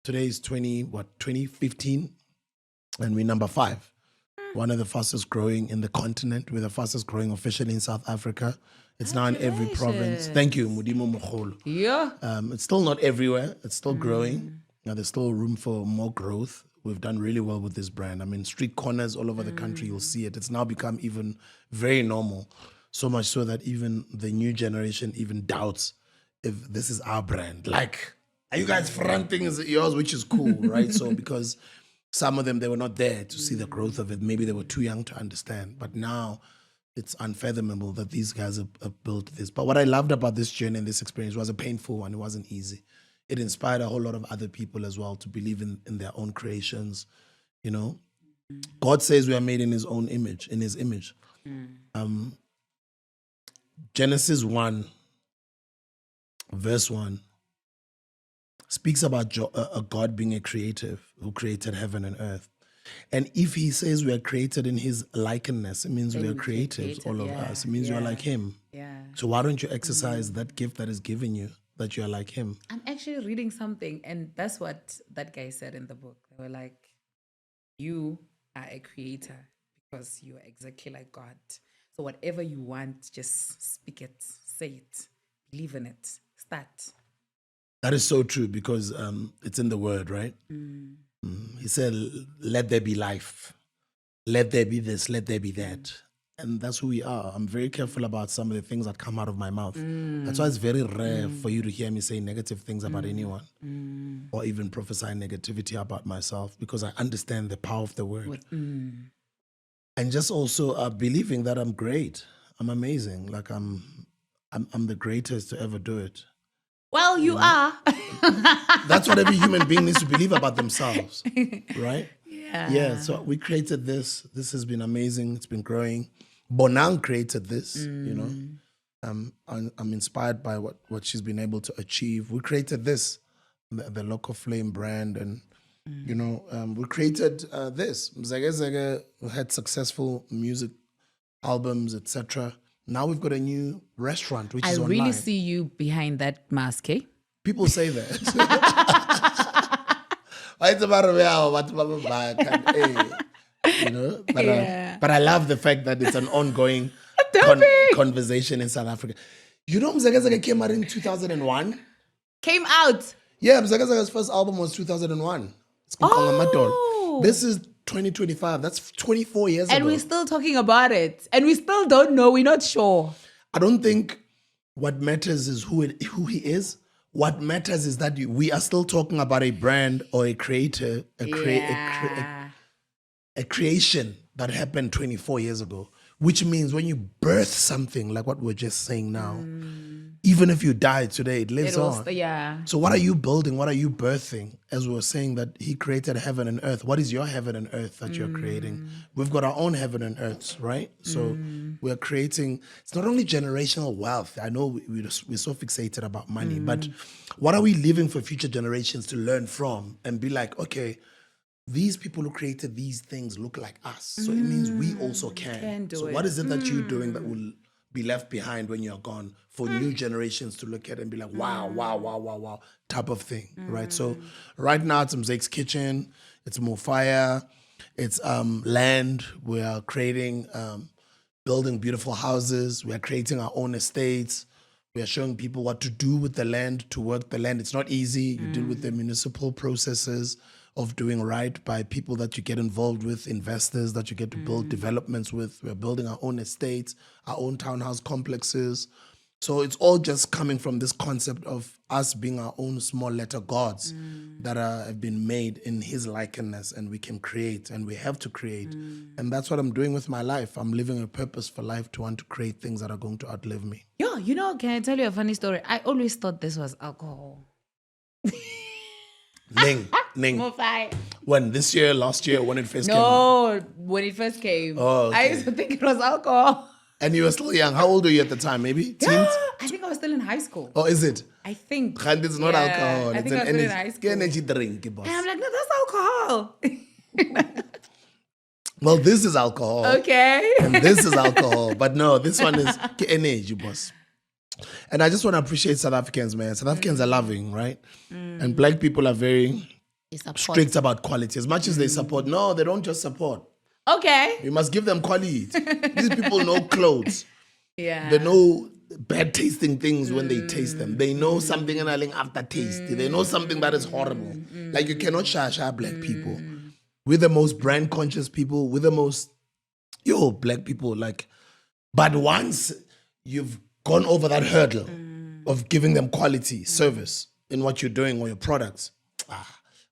Today is 2015, and we're number 5. One of the fastest growing in the continent. We're the fastest growing officially in South Africa. It's now in every province. Thank you, Mudimo Mokholo. Yeah. It's still not everywhere. It's still growing. Now, there's still room for more growth. We've done really well with this brand. I mean, street corners all over the country, you'll see it. It's now become even very normal. So much so that even the new generation even doubts if this is our brand. Like, are you guys fronting as yours, which is cool, right? So because some of them, they were not there to see the growth of it. Maybe they were too young to understand. But now it's unfathomable that these guys have built this. But what I loved about this journey and this experience was a painful one. It wasn't easy. It inspired a whole lot of other people as well to believe in their own creations. You know, God says we are made in his own image, in his image. Genesis 1, verse 1, speaks about a God being a creative who created heaven and earth. And if he says we are created in his likeness, it means we are creatives, all of us. It means you are like him. Yeah. So why don't you exercise that gift that is given you, that you are like him? I'm actually reading something, and that's what that guy said in the book. They were like, you are a creator because you are exactly like God. So whatever you want, just speak it, say it, believe in it, start. That is so true because it's in the word, right? He said, let there be life. Let there be this, let there be that. And that's who we are. I'm very careful about some of the things that come out of my mouth. That's why it's very rare for you to hear me say negative things about anyone or even prophesy negativity about myself because I understand the power of the word. And just also believing that I'm great. I'm amazing. Like I'm the greatest to ever do it. Well, you are. That's what every human being needs to believe about themselves, right? Yeah. So we created this. This has been amazing. It's been growing. Bonang created this, you know. I'm inspired by what she's been able to achieve. We created this, the Local Flame brand, and you know, we created this. Mzakezeke had successful music albums, etc. Now we've got a new restaurant, which is online. I really see you behind that mask, eh? People say that. You know, but I love the fact that it's an ongoing conversation in South Africa. You know, Mzakezeke came out in 2001. Came out. Yeah, Mzakezeke's first album was 2001. It's called Kongamadol. This is 2025. That's 24 years ago. And we're still talking about it. And we still don't know. We're not sure. I don't think what matters is who he is. What matters is that we are still talking about a brand or a creator, a creation that happened 24 years ago. Which means when you birth something, like what we're just saying now, even if you die today, it lives on. So what are you building? What are you birthing? As we were saying that he created heaven and earth. What is your heaven and earth that you're creating? We've got our own heaven and earths, right? So we're creating, it's not only generational wealth. I know we're so fixated about money, but what are we leaving for future generations to learn from and be like, okay, these people who created these things look like us. So it means we also can. So what is it that you're doing that will be left behind when you're gone for new generations to look at and be like, wow, type of thing, right? So right now it's Mzake's Kitchen, it's more fire, it's land. We are creating, building beautiful houses. We are creating our own estates. We are showing people what to do with the land, to work the land. It's not easy. You deal with the municipal processes of doing right by people that you get involved with, investors that you get to build developments with. We're building our own estates, our own townhouse complexes. So it's all just coming from this concept of us being our own small letter gods that have been made in his likeness, and we can create and we have to create. And that's what I'm doing with my life. I'm living a purpose for life to want to create things that are going to outlive me. Yo, you know, can I tell you a funny story? I always thought this was alcohol. Ning. More fire. When this year, last year, when it first came out? No, when it first came. Oh, okay. I used to think it was alcohol. And you were still young. How old were you at the time? Maybe teens? I think I was still in high school. Or is it? I think. And it's not alcohol. I It's think I an was still in energy, high school. energy drink, boss. And I'm like, no, that's alcohol. Well, this is alcohol. Okay. And this is alcohol. But no, this one is energy, boss. And I just want to appreciate South Africans, man. South Africans are loving, right? And black people are very strict about quality. As much as they support, no, they don't just support. Okay. You must give them quality. These people know clothes. Yeah. They know bad tasting things when they taste them. They know something in a after taste. They know something that is horrible. Like you cannot shy black people. We're the most brand conscious people. We're the most black people. Like, but once you've gone over that hurdle of giving them quality service in what you're doing or your products,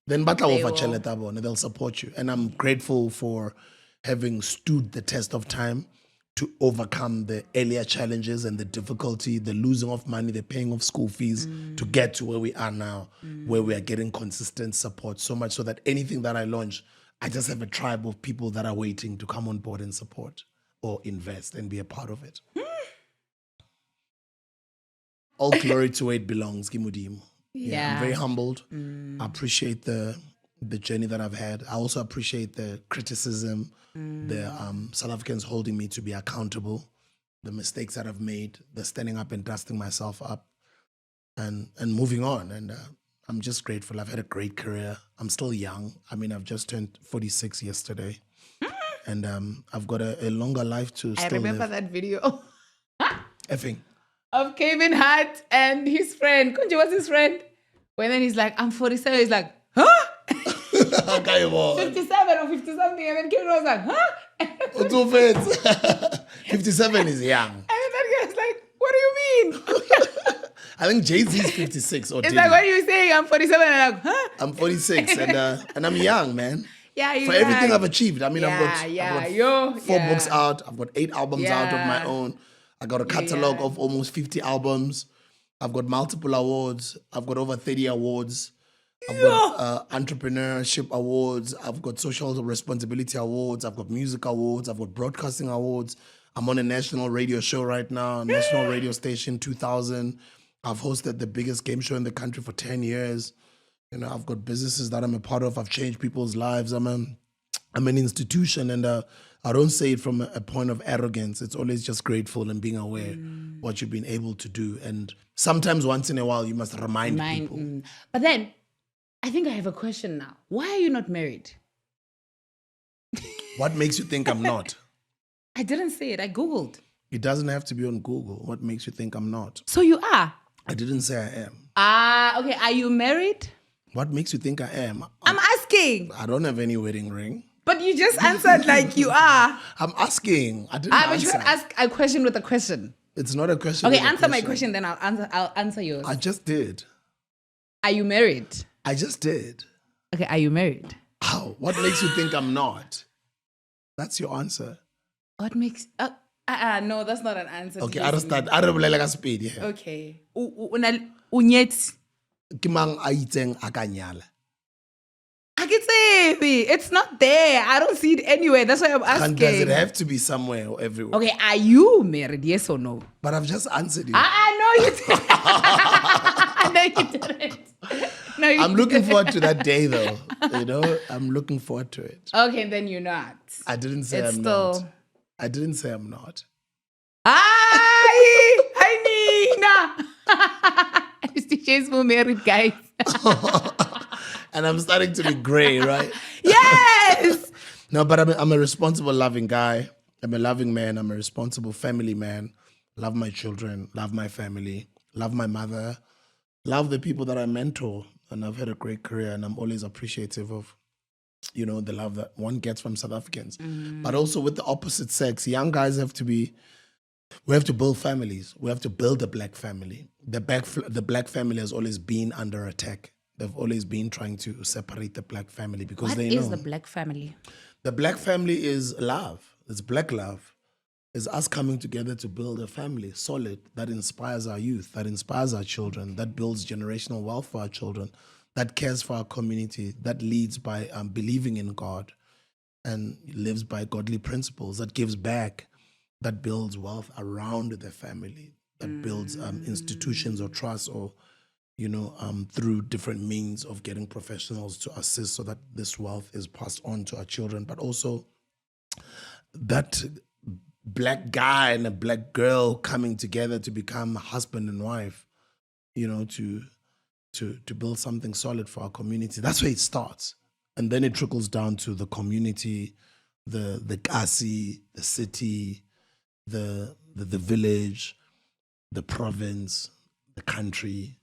then they'll support you. And I'm grateful for having stood the test of time to overcome the earlier challenges and the difficulty, the losing of money, the paying of school fees to get to where we are now, where we are getting consistent support, so much so that anything that I launch, I just have a tribe of people that are waiting to come on board and support or invest and be a part of it. All glory to where it belongs, Kimudimo. Yeah, I'm very humbled. I appreciate the journey that I've had. I also appreciate the criticism, the South Africans holding me to be accountable, the mistakes that I've made, the standing up and dusting myself up and moving on. And I'm just grateful. I've had a great career. I'm still young. I mean, I've just turned 46 yesterday. And I've got a longer life to still live. I remember that video. Effing. Of Kevin Hart and his friend. Kunji was his friend. When then he's like, I'm 47. He's like, huh? 57 or 50 something. And then Kevin was like, huh? 57 is young. And then that guy's like, what do you mean? I think Jay-Z's 56 or It's like, what are you saying? I'm 47. And I'm like, huh? I'm 46 and I'm young, man. Yeah, you for everything I've achieved. I mean, I've got 4 books out. I've got 8 albums out of my own. I got a catalog of almost 50 albums. I've got multiple awards. I've got over 30 awards. I've got Entrepreneurship awards. I've got Social Responsibility awards. I've got music awards. I've got broadcasting awards. I'm on a national radio show right now, national radio station 2000. I've hosted the biggest game show in the country for 10 years. You know, I've got businesses that I'm a part of. I've changed people's lives. I'm an institution, and I don't say it from a point of arrogance. It's always just grateful and being aware what you've been able to do. And sometimes once in a while, you must remind people. But then, I think I have a question now. Why are you not married? What makes you think I'm not? I didn't say it. I Googled. It doesn't have to be on Google. What makes you think I'm not? So you are? I didn't say I am. Okay. Are you married? What makes you think I am? I'm asking. I don't have any wedding ring. But you just answered like you are. I'm asking. I didn't answer. But you can ask a question with a question. It's not a question. Okay, answer my question, then I'll answer yours. I just did. Are you married? I just did. Okay, are you married? How? What makes you think I'm not? That's your answer. What makes... no, that's not an answer. Okay, I start. I don't like a speed. Yeah. Okay. Unyet. Kimang aiteng akanyala. It's not there. I don't see it anywhere. That's why I'm asking. And does it have to be somewhere or everywhere? Okay, are you married? Yes or no? But I've just answered you. No, you didn't. No, you didn't. No, I'm looking forward to that day, though. You know, I'm looking forward to it. Okay, then you're not. I didn't say I'm not. I didn't say I'm not. Hi, Nina. Mr. Chase will married, guys. And I'm starting to be gray, right? Yes. No, but I'm a responsible, loving guy. I'm a loving man. I'm a responsible family man. Love my children. Love my family. Love my mother. Love the people that I mentor. And I've had a great career, and I'm always appreciative of, you know, the love that one gets from South Africans. But also with the opposite sex, young guys we have to build families. We have to build a black family. The black family has always been under attack. They've always been trying to separate the black family because they know. What is the black family? The black family is love. It's black love. It's us coming together to build a family solid that inspires our youth, that inspires our children, that builds generational wealth for our children, that cares for our community, that leads by believing in God and lives by godly principles, that gives back, that builds wealth around their family, that builds institutions or trusts or, through different means of getting professionals to assist so that this wealth is passed on to our children, but also that black guy and a black girl coming together to become husband and wife, to build something solid for our community. That's where it starts. And then it trickles down to the community, the kasi, the city, the village, the province, the country,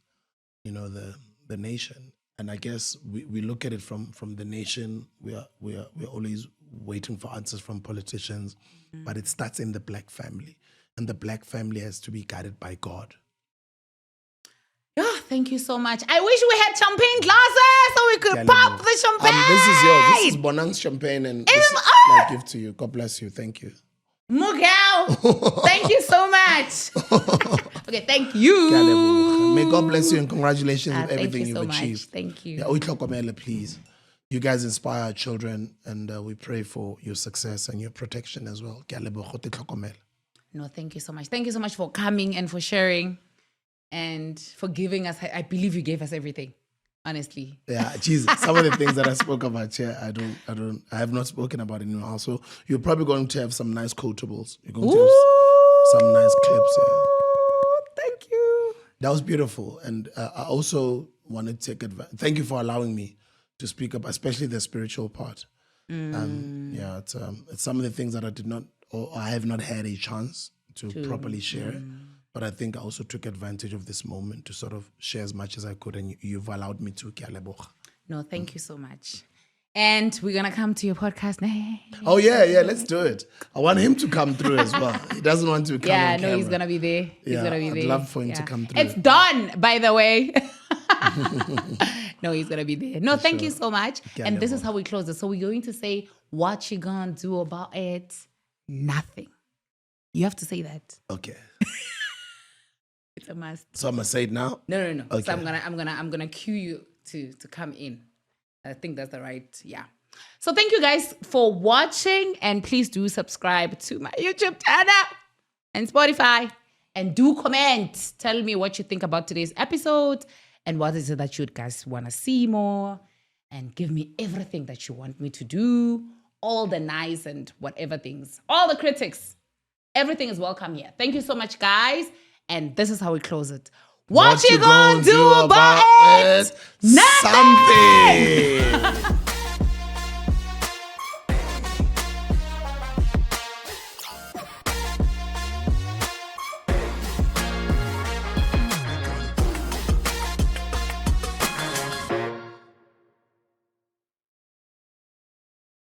the nation. And I guess we look at it from the nation. We're always waiting for answers from politicians, but it starts in the black family. And the black family has to be guided by God. Oh, thank you so much. I wish we had champagne glasses so we could pop the champagne. This is Bonang's champagne, and this is my gift to you. God bless you. Thank you. Mugao, thank you so much. Okay, thank you. May God bless you and congratulations with everything you've achieved. Thank you. Yeah, please. You guys inspire our children, and we pray for your success and your protection as well. No, thank you so much. Thank you so much for coming and for sharing and for giving us. I believe you gave us everything. Honestly. Yeah, Jesus. Some of the things that I spoke about here, I have not spoken about it anymore. So you're probably going to have some nice quotables. You're going to have some nice clips here. Thank you. That was beautiful. And I also want to take advantage. Thank you for allowing me to speak up, especially the spiritual part. It's some of the things that I did not, or I have not had a chance to properly share. But I think I also took advantage of this moment to sort of share as much as I could, and you've allowed me to. No, thank you so much. And we're going to come to your podcast now. Oh, yeah, let's do it. I want him to come through as well. He doesn't want to come on camera. He's going to be there. I'd love for him to come through. It's done, by the way. No, he's going to be there. No, thank you so much. And this is how we close it. So we're going to say, what you going to do about it? Nothing. You have to say that. Okay. It's a must. So I'm gonna say it now? No. Okay. So I'm gonna cue you to come in. I think that's the right, yeah. So thank you guys for watching, and please do subscribe to my YouTube channel and Spotify, and do comment. Tell me what you think about today's episode and what is it that you guys want to see more, and give me everything that you want me to do, all the nice and whatever things, all the critics. Everything is welcome here. Thank you so much, guys. And this is how we close it. What you gonna do about it? Nothing! Something!